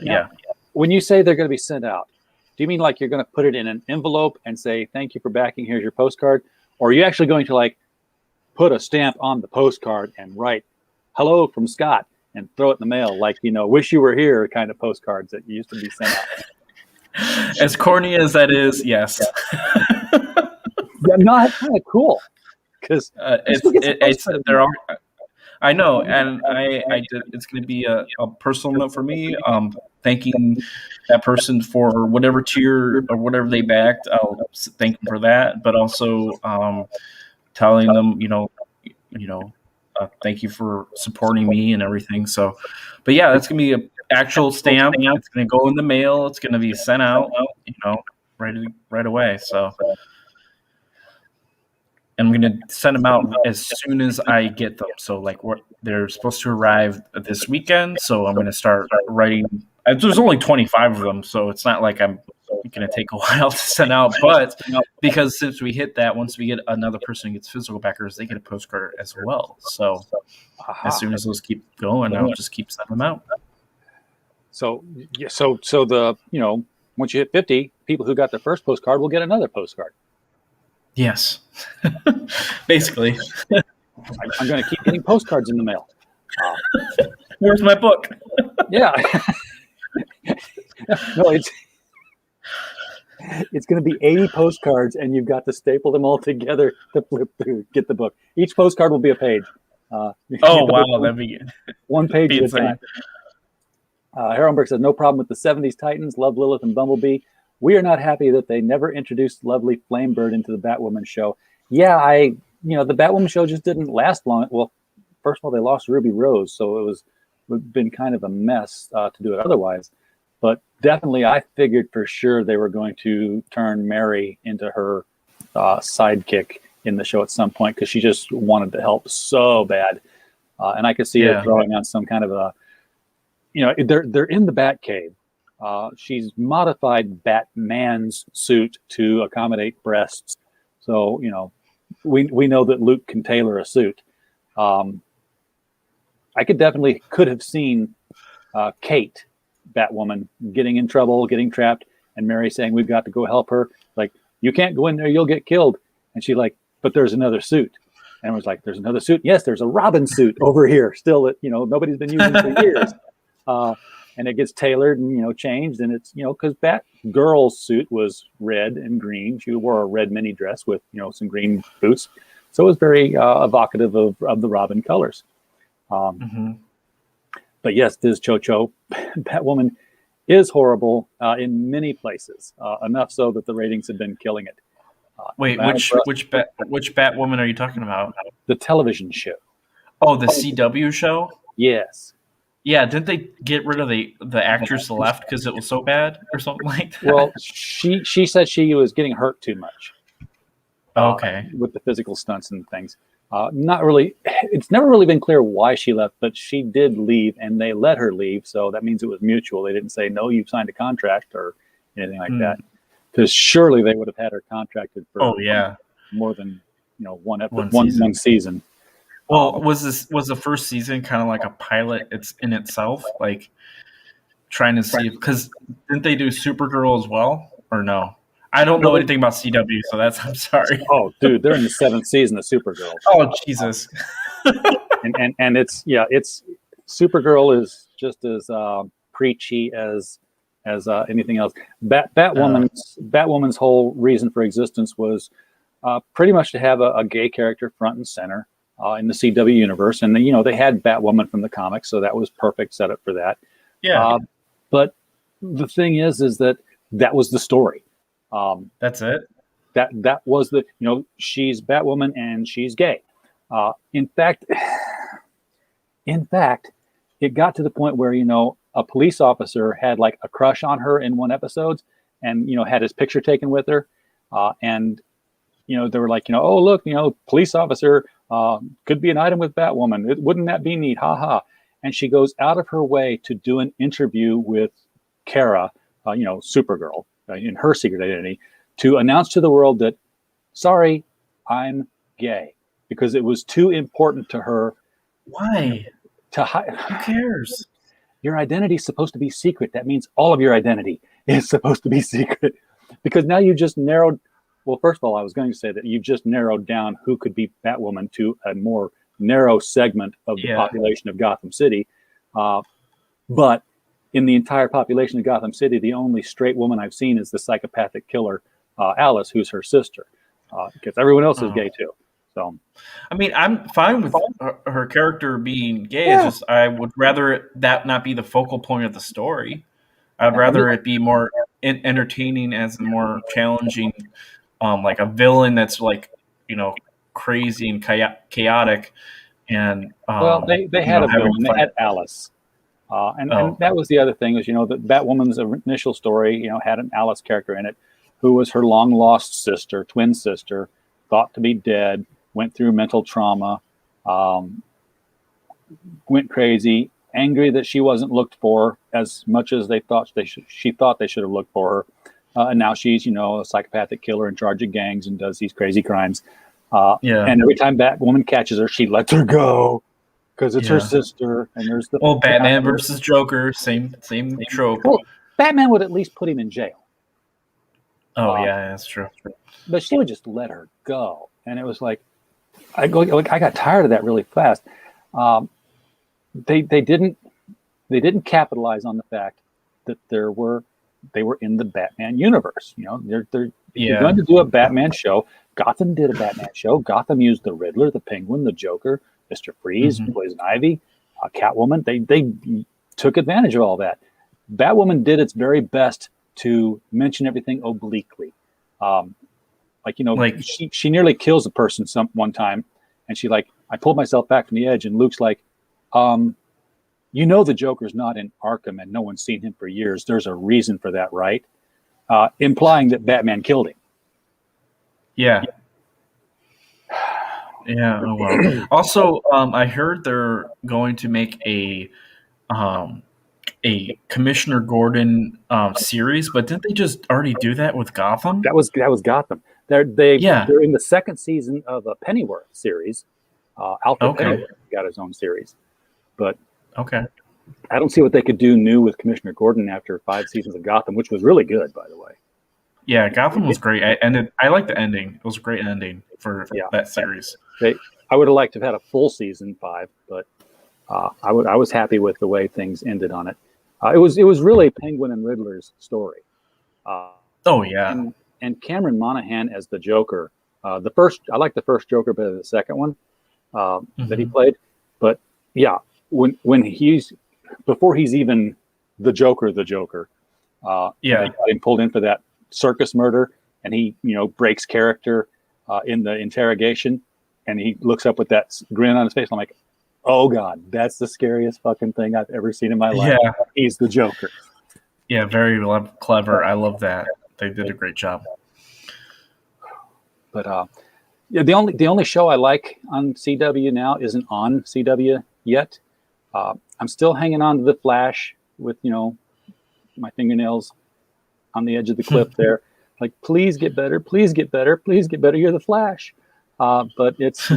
yeah. When you say they're going to be sent out, do you mean like you're going to put it in an envelope and say, thank you for backing, here's your postcard? Or are you actually going to like put a stamp on the postcard and write, hello from Scott, and throw it in the mail, like, wish you were here kind of postcards that used to be sent out? As corny as that is, yes. Yeah, no, that's kind of cool. Because there are. I know, and I did. It's going to be a personal note for me. Thanking that person for whatever tier or whatever they backed. I'll thank them for that, but also telling them, thank you for supporting me and everything. So, but yeah, that's going to be an actual stamp. It's going to go in the mail. It's going to be sent out, right away. So. I'm going to send them out as soon as I get them. So, they're supposed to arrive this weekend. So I'm going to start writing. There's only 25 of them, so it's not like I'm going to take a while to send out. But because since we hit that, once we get another person who gets physical backers, they get a postcard as well. So as soon as those keep going, I'll just keep sending them out. So the once you hit 50, people who got their first postcard will get another postcard. Yes, basically. I'm going to keep getting postcards in the mail. Where's my book? Yeah. No, it's going to be 80 postcards, and you've got to staple them all together to flip through, get the book. Each postcard will be a page. Oh, wow. That'd be one page at a time. Haroldberg says, no problem with the 70s Titans. Love Lilith and Bumblebee. We are not happy that they never introduced lovely Flamebird into the Batwoman show. Yeah, the Batwoman show just didn't last long. Well, first of all, they lost Ruby Rose, so it was been kind of a mess to do it otherwise. But definitely, I figured for sure they were going to turn Mary into her sidekick in the show at some point, because she just wanted to help so bad, and I could see her throwing on some kind of a, they're in the Batcave. She's modified Batman's suit to accommodate breasts. So, we know that Luke can tailor a suit. I could have seen Kate, Batwoman, getting in trouble, getting trapped, and Mary saying, we've got to go help her. Like, you can't go in there, you'll get killed. And she's like, but there's another suit. And I was like, there's another suit? Yes, there's a Robin suit over here still that, nobody's been using for years. And it gets tailored and, changed. And it's, because Batgirl's suit was red and green. She wore a red mini dress with, some green boots. So it was very evocative of the Robin colors. But yes, Diz Cho, Batwoman is horrible in many places. Enough so that the ratings have been killing it. Wait, which Batwoman are you talking about? The television show. Oh, the CW show? Yes. Yeah, didn't they get rid of the actress left because it was so bad or something like that? Well, she said she was getting hurt too much. Okay. With the physical stunts and things. Not really. It's never really been clear why she left, but she did leave, and they let her leave. So that means it was mutual. They didn't say, no, you've signed a contract or anything like that. Because surely they would have had her contracted for more than one season. Well, was the first season kind of like a pilot? It's in itself, like trying to see, because didn't they do Supergirl as well, or no? I don't know anything about CW, so I'm sorry. Oh, dude, they're in the 7th season of Supergirl. Oh, Jesus. and it's Supergirl is just as preachy as anything else. Batwoman's whole reason for existence was pretty much to have a gay character front and center in the CW universe, and they had Batwoman from the comics, so that was perfect setup for that. Yeah. But the thing is that was the story. That's it. That was the she's Batwoman and she's gay. In fact, it got to the point where a police officer had like a crush on her in one episode, and had his picture taken with her, and they were like, oh look, police officer, could be an item with Batwoman. Wouldn't that be neat? Ha ha. And she goes out of her way to do an interview with Kara, Supergirl, in her secret identity, to announce to the world that, sorry, I'm gay, because it was too important to her. Why? To hide. Who cares? Your identity is supposed to be secret. That means all of your identity is supposed to be secret, because now you just narrowed. Well, first of all, I was going to say that you just narrowed down who could be Batwoman to a more narrow segment of the population of Gotham City. But in the entire population of Gotham City, the only straight woman I've seen is the psychopathic killer, Alice, who's her sister, because everyone else is gay too. So, I mean, I'm fine with her character being gay. Yeah. It's just I would rather that not be the focal point of the story. I'd rather it be more entertaining as a more challenging, like a villain that's like, crazy and chaotic. And well, they had a villain. They had Alice, and that was the other thing is that Batwoman's initial story had an Alice character in it, who was her long lost sister, twin sister, thought to be dead, went through mental trauma, went crazy, angry that she wasn't looked for as much as they thought she thought they should have looked for her. And now she's, a psychopathic killer in charge of gangs and does these crazy crimes. And every time Batwoman catches her, she lets her go because it's her sister. And there's the Batman versus Joker, same trope. Well, Batman would at least put him in jail. Oh yeah, that's true. But she would just let her go, and it was like, I got tired of that really fast. They didn't capitalize on the fact that they were in the Batman universe. If you're going to do a Batman show, Gotham did a Batman show. Gotham used the Riddler, the Penguin, the Joker, Mr. Freeze, Poison Ivy, Catwoman. They took advantage of all that. Batwoman did its very best to mention everything obliquely. She nearly kills a person one time, and she I pulled myself back from the edge, and Luke's like, the Joker's not in Arkham and no one's seen him for years. There's a reason for that, right? Implying that Batman killed him. Yeah. Yeah. Oh, well. Also, I heard they're going to make a Commissioner Gordon series, but didn't they just already do that with Gotham? That was Gotham. They're in the second season of a Pennyworth series. Alfred Pennyworth got his own series, but I don't see what they could do new with Commissioner Gordon after 5 seasons of Gotham, which was really good, by the way. Yeah, Gotham was great. I liked the ending. It was a great ending for that series. I would have liked to have had a full season 5, but I was happy with the way things ended on it. It was really Penguin and Riddler's story. And Cameron Monahan as the Joker. I like the first Joker better than the second one that he played. But yeah, when before he's even the Joker, they got him pulled in for that circus murder, and he breaks character in the interrogation, and he looks up with that grin on his face. I'm like, oh God, that's the scariest fucking thing I've ever seen in my life. Yeah. He's the Joker. Yeah, very clever. I love that. They did a great job. But the only show I like on CW now isn't on CW yet. I'm still hanging on to the Flash with my fingernails on the edge of the cliff there. Like, please get better, please get better, please get better. You're the Flash. But it's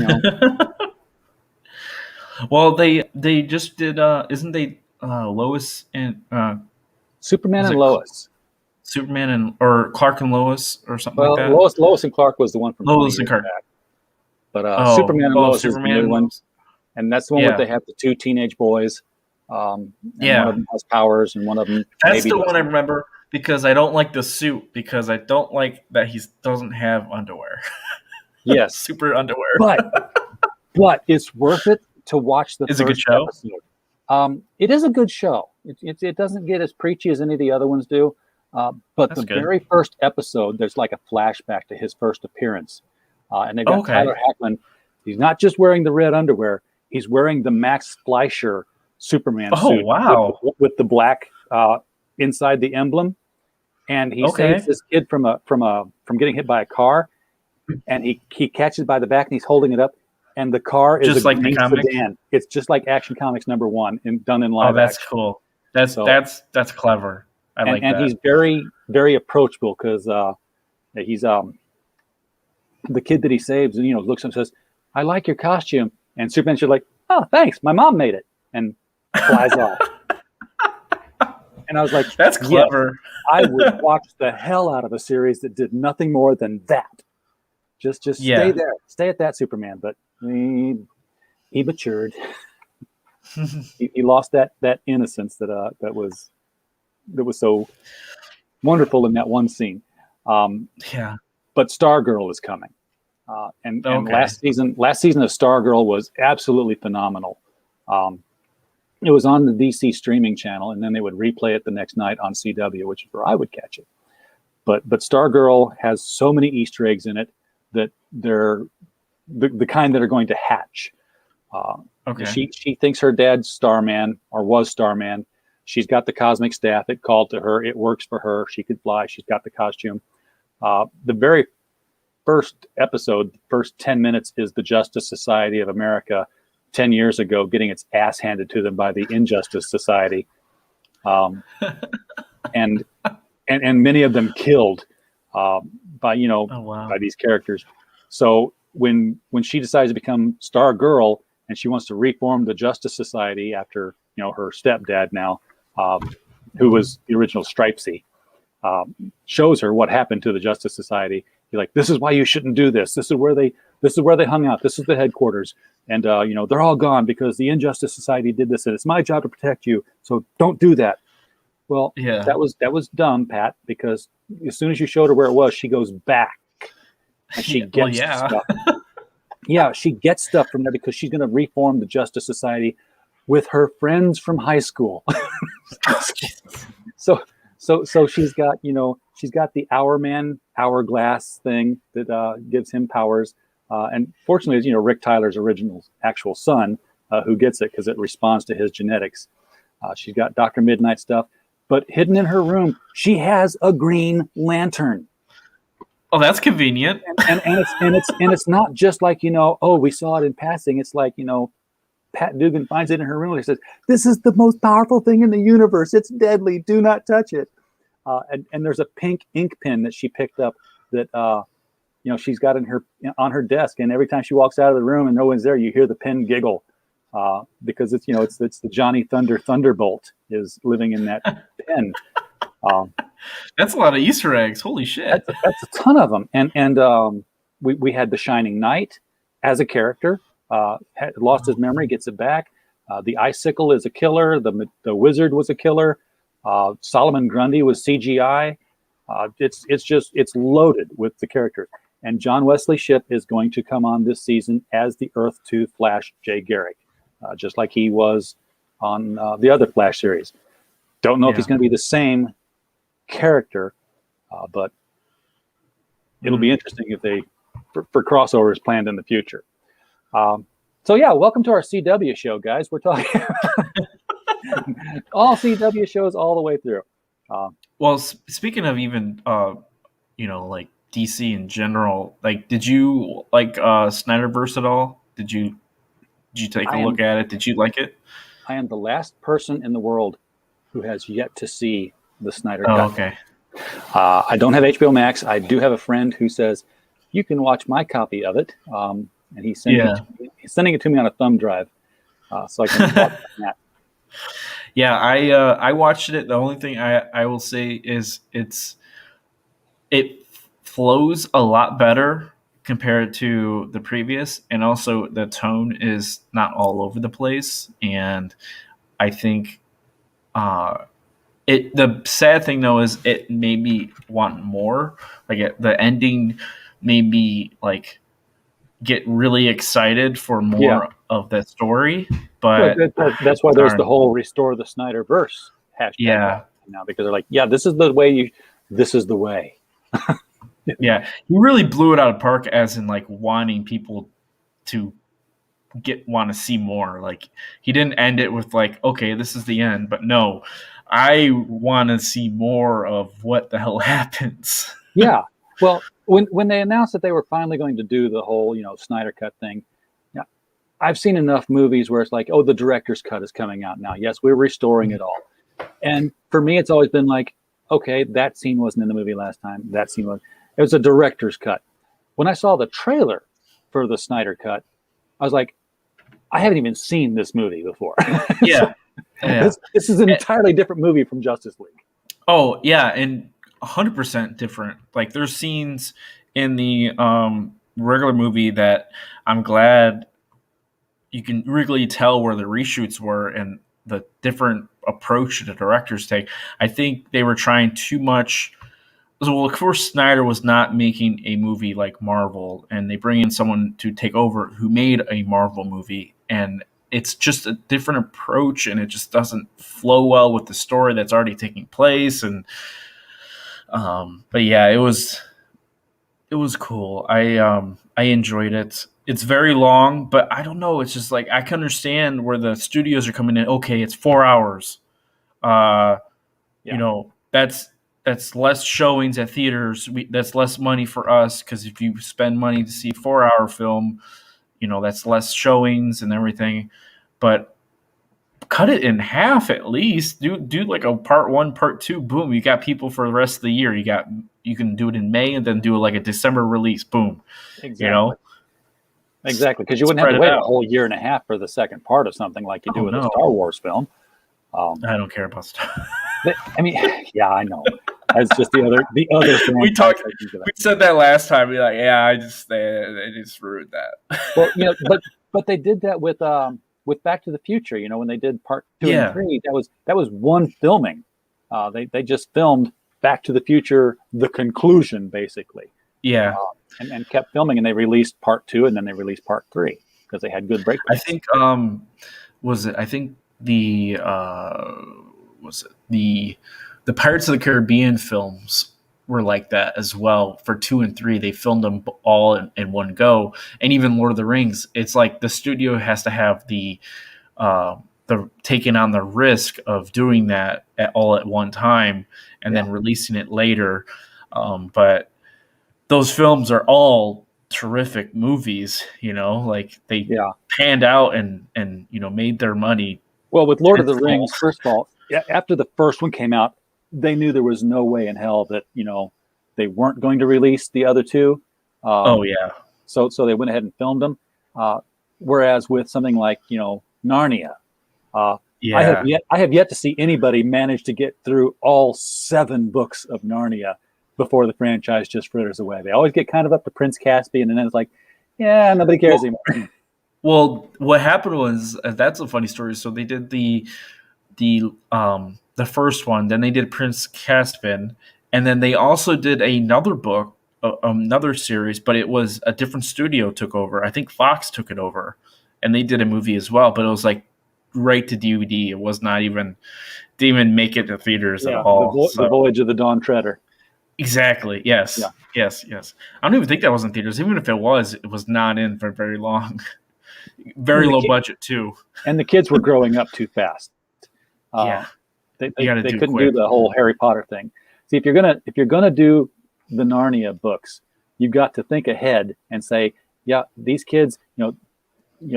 Well, they just did. Isn't they Lois and Superman and Lois? Superman or Clark and Lois or something like that. Lois and Clark was the one from Lois and Clark. Back. But Superman and Lois is the new one, and that's the one where they have the 2 teenage boys. And one of them has powers, and one of them. That's the one I remember because I don't like the suit because I don't like that he doesn't have underwear. Yes, super underwear. But it's worth it to watch the first episode. It is a good show. It doesn't get as preachy as any of the other ones do. But that's very first episode, there's like a flashback to his first appearance. And they've got Tyler Hackman. He's not just wearing the red underwear. He's wearing the Max Fleischer Superman suit wow. with the black inside the emblem. and he Okay. saves this kid from getting hit by a car, and he catches by the back and he's holding it up, and the car is Just a like the green comic. sedan. It's just like Action Comics #1 done in Oh, live that's action. cool. That's So that's clever. I like and that. he's very, very approachable because he's the kid that he saves, looks at him and says, "I like your costume," and Superman's just like, "Oh, thanks, my mom made it," and flies off. And I was like, That's yes, clever. I would watch the hell out of a series that did nothing more than that. Just Yeah. stay there, stay at that Superman. But he matured. He lost that innocence that was so wonderful in that one scene. Yeah. But Stargirl is coming, and Okay. last season of Stargirl was absolutely phenomenal. It was on the DC streaming channel, and then they would replay it the next night on CW, which is where I would catch it. But Stargirl has so many Easter eggs in it that they're the kind that are going to hatch. Okay. She thinks her dad's Starman, or was Starman. She's got the cosmic staff. It called to her. It works for her. She could fly. She's got the costume. The very first episode, first 10 minutes, is the Justice Society of America 10 years ago getting its ass handed to them by the Injustice Society. And many of them killed by these characters. So when she decides to become Stargirl and she wants to reform the Justice Society after her stepdad now, who was the original Stripesy, shows her what happened to the Justice Society. You're like, this is why you shouldn't do this. This is where they hung out. This is the headquarters, and they're all gone because the Injustice Society did this, and it's my job to protect you. So don't do that. Well, Yeah. that was dumb, Pat, because as soon as you showed her where it was, she goes back and she gets stuff. Yeah, she gets stuff from there because she's going to reform the Justice Society with her friends from high school. So she's got the Hourman hourglass thing that gives him powers, and fortunately, it's Rick Tyler's original actual son who gets it because it responds to his genetics. She's got Dr. Midnight stuff, but hidden in her room, she has a Green Lantern. Oh, that's convenient. And it's not just like we saw it in passing. It's like Pat Dugan finds it in her room and he says, "This is the most powerful thing in the universe. It's deadly. Do not touch it." And there's a pink ink pen that she picked up that she's got on her desk, and every time she walks out of the room and no one's there, you hear the pen giggle because it's the Johnny Thunderbolt is living in that pen. That's a lot of Easter eggs. Holy shit! That's a ton of them. And we had the Shining Knight as a character. Had lost his memory, gets it back. The Icicle is a killer. The Wizard was a killer. Solomon Grundy was CGI. It's loaded with the characters. And John Wesley Shipp is going to come on this season as the Earth 2 Flash Jay Garrick, just like he was on the other Flash series. Don't know if he's going to be the same character, but it'll be interesting if they for crossovers planned in the future. So yeah, welcome to our CW show, guys. We're talking all CW shows all the way through. Well, speaking of even like DC in general, like, did you like Snyderverse at all? Did you take a look at it? Did you like it? I am the last person in the world who has yet to see the Snyder Cut. Cut. Okay. I don't have HBO Max. I do have a friend who says you can watch my copy of it, and he's sending it to me on a thumb drive, so I can watch that. Yeah, I watched it. The only thing I will say is it flows a lot better compared to the previous, and also the tone is not all over the place. And I think the sad thing though is it made me want more. Like the ending made me like get really excited for more of that story. But that's why there's the whole Restore the Snyderverse hashtag now, because they're like, this is the way. This is the way. Yeah, he really blew it out of park, as in like wanting people to want to see more. Like he didn't end it with like, okay, this is the end, but no, I want to see more of what the hell happens. Yeah. Well, when they announced that they were finally going to do the whole, Snyder Cut thing, yeah, I've seen enough movies where it's like, oh, the director's cut is coming out now. Yes, we're restoring it all. And for me, it's always been like, okay, that scene wasn't in the movie last time. That scene was. It was a director's cut. When I saw the trailer for the Snyder Cut, I was like, I haven't even seen this movie before. Yeah. Yeah. This is an entirely different movie from Justice League. Oh, yeah, and 100% different. Like, there's scenes in the regular movie that I'm glad you can really tell where the reshoots were and the different approach the directors take. I think they were trying too much. Well, of course, Snyder was not making a movie like Marvel, and they bring in someone to take over who made a Marvel movie, and it's just a different approach, and it just doesn't flow well with the story that's already taking place. And but yeah, it was cool. I enjoyed it. It's very long, but I don't know. It's just like I can understand where the studios are coming in. Okay, it's 4 hours. That's less showings at theaters. That's less money for us because if you spend money to see a 4-hour film, that's less showings and everything. But cut it in half at least. Do like a part 1, part 2. Boom, you got people for the rest of the year. You can do it in May and then do like a December release. Boom, exactly. Exactly, because you wouldn't have to wait a whole year and a half for the second part of something like you do with a Star Wars film. I don't care about Star. I mean, yeah, I know. It's just the other thing. We said that last time. We're like, yeah, they just ruined that. Well, but they did that with Back to the Future. When they did part 2 and 3, that was one filming. They just filmed Back to the Future, the conclusion, basically. Yeah, and kept filming, and they released part 2, and then they released part 3 because they had good breakdowns. I think the Pirates of the Caribbean films were like that as well. For 2 and 3, they filmed them all in one go, and even Lord of the Rings. It's like the studio has to have the taking on the risk of doing that all at one time and then releasing it later. But those films are all terrific movies, like they panned out and made their money. Well, with Lord of the Rings, first of all, after the first one came out, they knew there was no way in hell that they weren't going to release the other 2. So they went ahead and filmed them. Whereas with something like Narnia, I have yet to see anybody manage to get through all 7 books of Narnia before the franchise just fritters away. They always get kind of up to Prince Caspian, and then it's like, yeah, nobody cares anymore. Well, what happened was that's a funny story. So they did the first one, then they did Prince Caspian, and then they also did another book, another series, but it was a different studio took over. I think Fox took it over, and they did a movie as well, but it was like right to DVD. It was not even didn't even make it to theaters at all. The Voyage of the Dawn Treader. Exactly. Yes. Yeah. Yes. I don't even think that was in theaters. Even if it was not in for very long. Very low budget too. And the kids were growing up too fast. They couldn't do the whole Harry Potter thing. See, if you're gonna do the Narnia books, you've got to think ahead and say, yeah, these kids,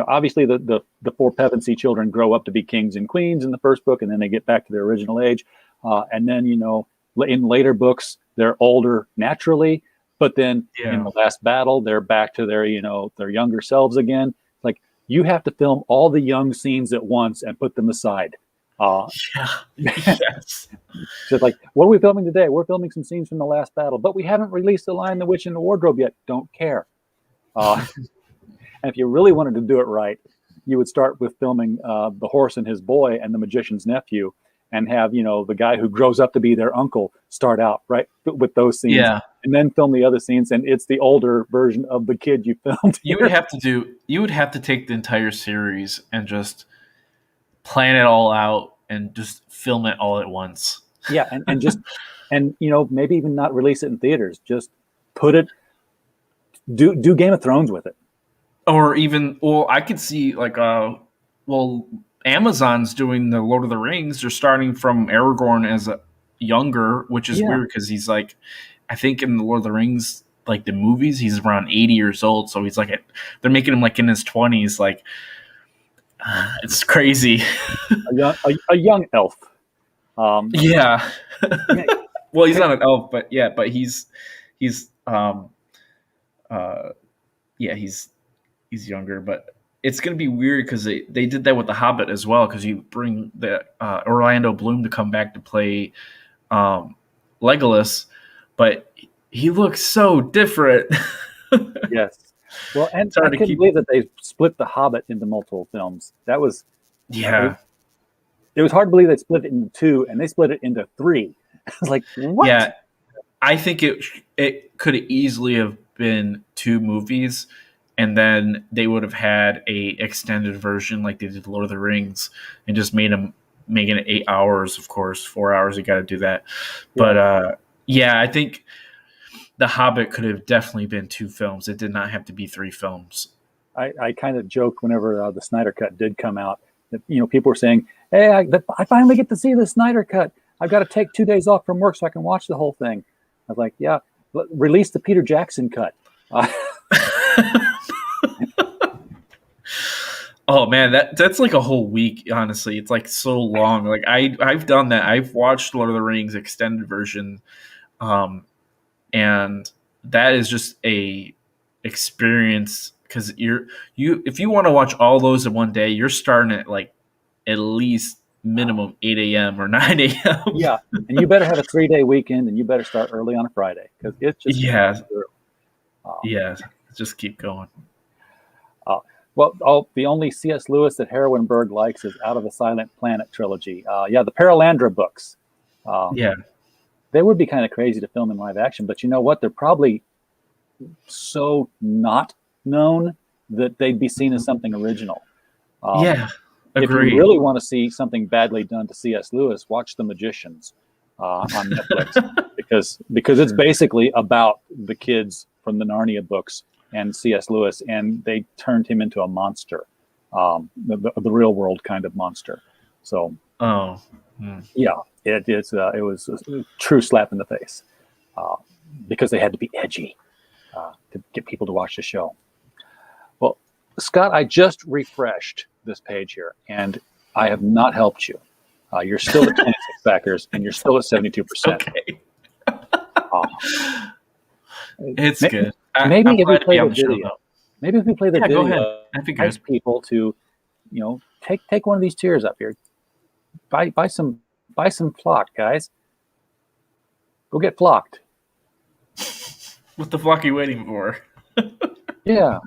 obviously the 4 Pevensey children grow up to be kings and queens in the first book, and then they get back to their original age, and then in later books they're older naturally, but then in the last battle they're back to their their younger selves again. Like, you have to film all the young scenes at once and put them aside. Yes. Just like, what are we filming today? We're filming some scenes from the last battle, but we haven't released The Lion, the Witch, and the Wardrobe yet. Don't care. And if you really wanted to do it right, you would start with filming The Horse and His Boy and The Magician's Nephew, and have the guy who grows up to be their uncle start out right with those scenes, and then film the other scenes, and it's the older version of the kid you filmed. You would have to take the entire series and just plan it all out and just film it all at once. Yeah, and maybe even not release it in theaters. Just put it, do Game of Thrones with it. Or even, I could see like, Amazon's doing the Lord of the Rings. They're starting from Aragorn as a younger, which is Yeah. weird because he's like, I think in the Lord of the Rings, like the movies, he's around 80 years old. So he's like, they're making him like in his 20s. Like, it's crazy. A young elf. Yeah. Yeah. Well, he's not an elf, but yeah, but he's yeah, he's younger, but it's gonna be weird because they did that with the Hobbit as well, because you bring the Orlando Bloom to come back to play Legolas, but he looks so different. Yes. Well, and It's hard I to couldn't keep. believe that they split the Hobbit into multiple films. That was Yeah, it was hard to believe they split it into two, and they split it into three. I was like, what? yeah. I think it could easily have been two movies, and then they would have had a extended version like they did Lord of the Rings, and just making it 8 hours. Of course, 4 hours. You got to do that. But yeah, I think The Hobbit could have definitely been two films. It did not have to be three films. I kind of joked whenever the Snyder Cut did come out that people were saying, "Hey, I finally get to see the Snyder Cut. I've got to take 2 days off from work so I can watch the whole thing." I was like, "Yeah, release the Peter Jackson cut." Oh man, that's like a whole week. Honestly, it's like so long. Like I've done that. I've watched Lord of the Rings extended version, and that is just a experience because you if you want to watch all those in one day, you're starting at like at least minimum 8 a.m. or 9 a.m. Yeah, and you better have a 3-day weekend, and you better start early on a Friday because it's just Yeah. through. Yeah, just keep going. Well, the only C.S. Lewis that Herwenberg likes is Out of the Silent Planet trilogy. Yeah, the Paralandra books. Yeah, They would be kind of crazy to film in live action, but you know what? They're probably so not known that they'd be seen as something original. yeah, If agree. you really want to see something badly done to C.S. Lewis, watch The Magicians on Netflix because it's basically about the kids from the Narnia books and C.S. Lewis, and they turned him into a monster, the real world kind of monster. So Oh, yeah, it was a true slap in the face because they had to be edgy to get people to watch the show. Well, Scott, I just refreshed this page here, and I have not helped you. You're still at 26 backers, and you're still at 72%. okay. It's good. Maybe I'm if we glad to be play on the the show, video, though. maybe if we play the Yeah, go ahead. video, That'd be ask good. people to, take one of these tiers up here. Buy some flock, guys. Go get flocked. What the fuck are you waiting for? Yeah.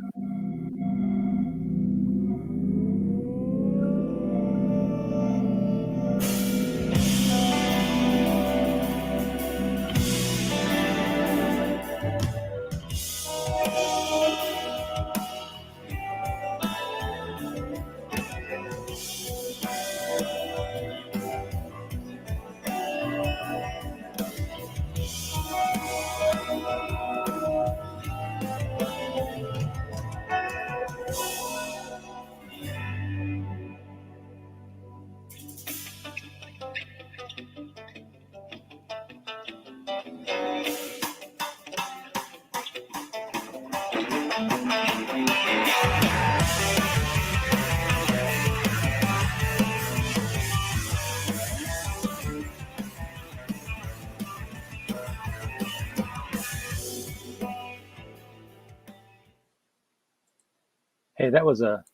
Hey, that was a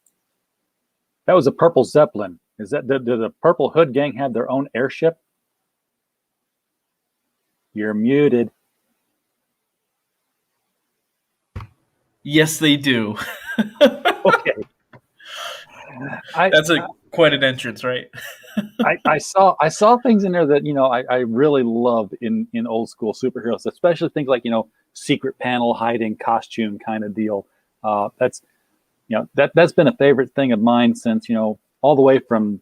purple Zeppelin. Is that did the Purple Hood Gang have their own airship? You're muted. Yes, they do. Okay. That's quite an entrance, right? I saw things in there that I really loved in old school superheroes, especially things like secret panel hiding costume kind of deal. That's been a favorite thing of mine since all the way from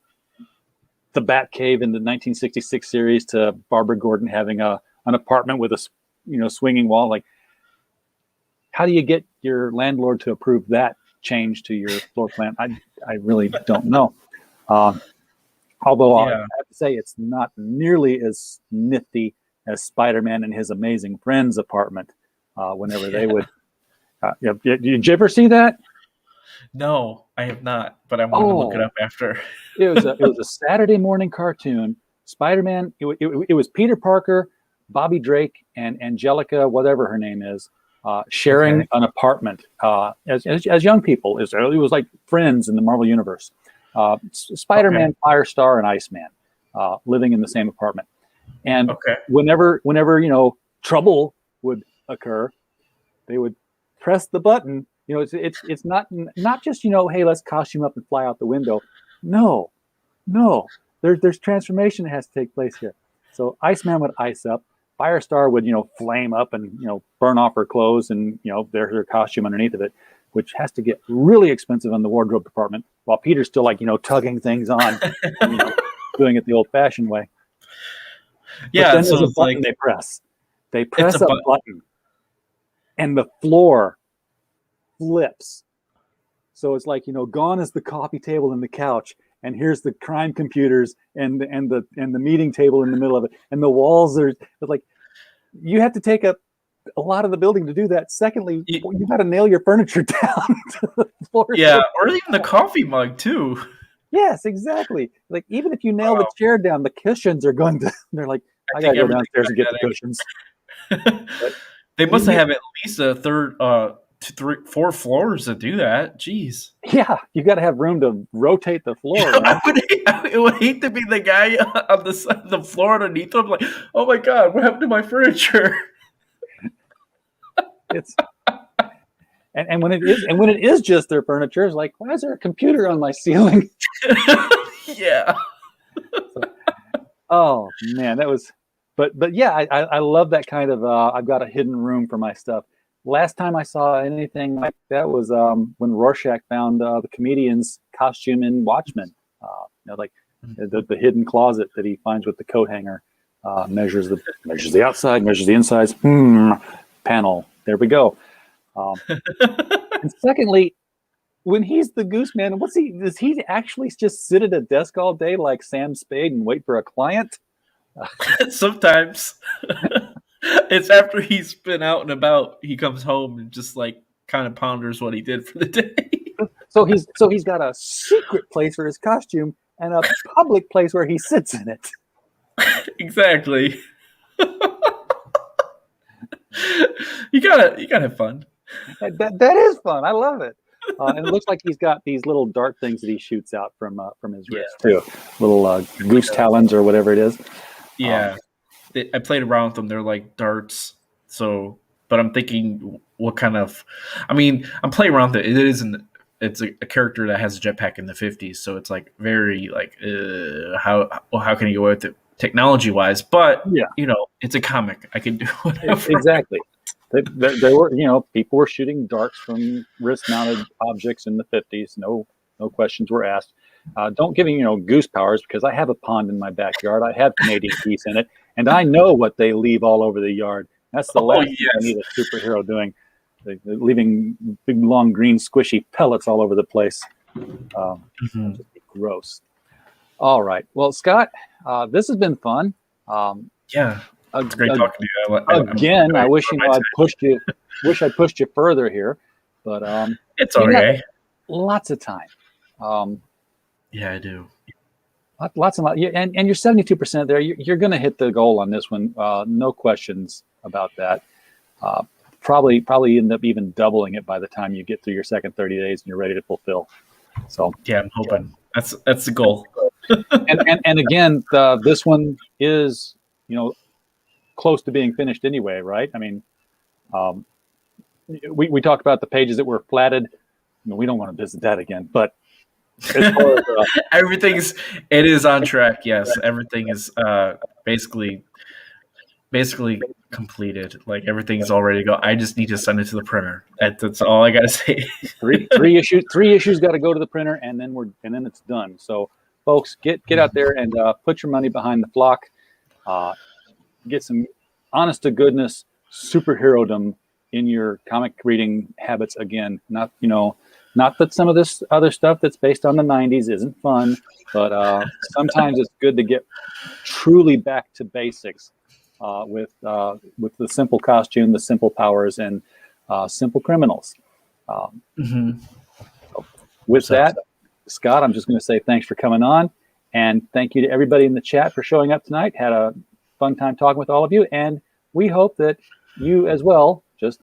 the Batcave in the 1966 series to Barbara Gordon having an apartment with a swinging wall. Like, how do you get your landlord to approve that change to your floor plan? I really don't know. Um, although I Yeah. have to say it's not nearly as nifty as Spider-Man and his amazing friends apartment. Whenever they would, did you ever see that? No, I have not, but I'm going to look it Oh, up after. it was a Saturday morning cartoon. Spider-Man. It was Peter Parker, Bobby Drake, and Angelica, whatever her name is, sharing Okay. an apartment as young people. It was like friends in the Marvel universe. Okay. Spider-Man, Firestar, and Iceman living in the same apartment. And Okay. whenever trouble would occur, they would press the button. It's not just hey, let's costume up and fly out the window. No, no, there's transformation that has to take place here. So Iceman would ice up, Firestar would flame up and burn off her clothes, and there's her costume underneath of it, which has to get really expensive in the wardrobe department. While Peter's still tugging things on, doing it the old-fashioned way. But Yeah. then there's So a it's button like they press. They it's a press a button, and the floor flips. So it's like gone is the coffee table and the couch, and here's the crime computers and the meeting table in the middle of it, and the walls are like you have to take up a lot of the building to do that. Secondly, you got to nail your furniture down to the floor. Yeah, or even the coffee mug too. Yes, exactly. Like even if you nail the Wow. chair down, the cushions are going to. They're like, I I think gotta go everything downstairs and get the cushions. But They must you, have at least a third, two, three, 4 floors to do that. Jeez. yeah, you got to have room to rotate the floor around. I would hate to be the guy on the floor underneath them. Like, oh my god, what happened to my furniture? It's and when it is just their furniture, it's like, why is there a computer on my ceiling? Yeah. Oh man, that was. But yeah, I love that kind of. I've got a hidden room for my stuff. Last time I saw anything like that was when Rorschach found the comedian's costume in Watchmen. Like the hidden closet that he finds with the coat hanger. Measures the outside, measures the insides. Panel. There we go. And secondly, when he's the Goose Man, does he actually just sit at a desk all day like Sam Spade and wait for a client? Sometimes it's after he's been out and about, he comes home and just like kind of ponders what he did for the day. So he's got a secret place for his costume and a public place where he sits in it. Exactly. You gotta have fun. That is fun. I love it. And it looks like he's got these little dart things that he shoots out from his wrist too. Little goose talons or whatever it is. Yeah. I played around with them. They're like darts. So, but I'm thinking what kind of, I mean, I'm playing around with it. It's a character that has a jetpack in the 50s. So it's like very like, how can you go with it technology wise? But, Yeah, it's a comic. I can do whatever. exactly. They were, people were shooting darts from wrist-mounted objects in the 50s. No questions were asked. Don't give me, goose powers, because I have a pond in my backyard. I have Canadian geese in it, and I know what they leave all over the yard. That's the last thing I need a superhero doing. They're leaving big, long, green, squishy pellets all over the place. Just gross. All right. Well, Scott, this has been fun. Yeah. It's great talking to you. Again, I wish I'd pushed you. Wish I pushed you further here, but it's okay. Lots of time. Yeah, I do. Lots and and you're 72% there. You're going to hit the goal on this one. No questions about that. Probably end up even doubling it by the time you get through your second 30 days and you're ready to fulfill. So yeah, I'm hoping that's the goal. and again, this one is close to being finished anyway, right? I mean, we talked about the pages that were flatted. We don't want to visit that again, but as far as, it is on track. Yes, everything is basically completed. Like everything's all ready to go. I just need to send it to the printer. That's all I gotta say. three issues got to go to the printer, and then it's done. So, folks, get out there and put your money behind the flock. Get some honest to goodness superherodom in your comic reading habits again. Not Not that some of this other stuff that's based on the 90s isn't fun, but sometimes it's good to get truly back to basics with the simple costume, the simple powers, and simple criminals. Mm-hmm. With that, Scott, I'm just going to say thanks for coming on, and thank you to everybody in the chat for showing up tonight. Had a fun time talking with all of you, and we hope that you as well just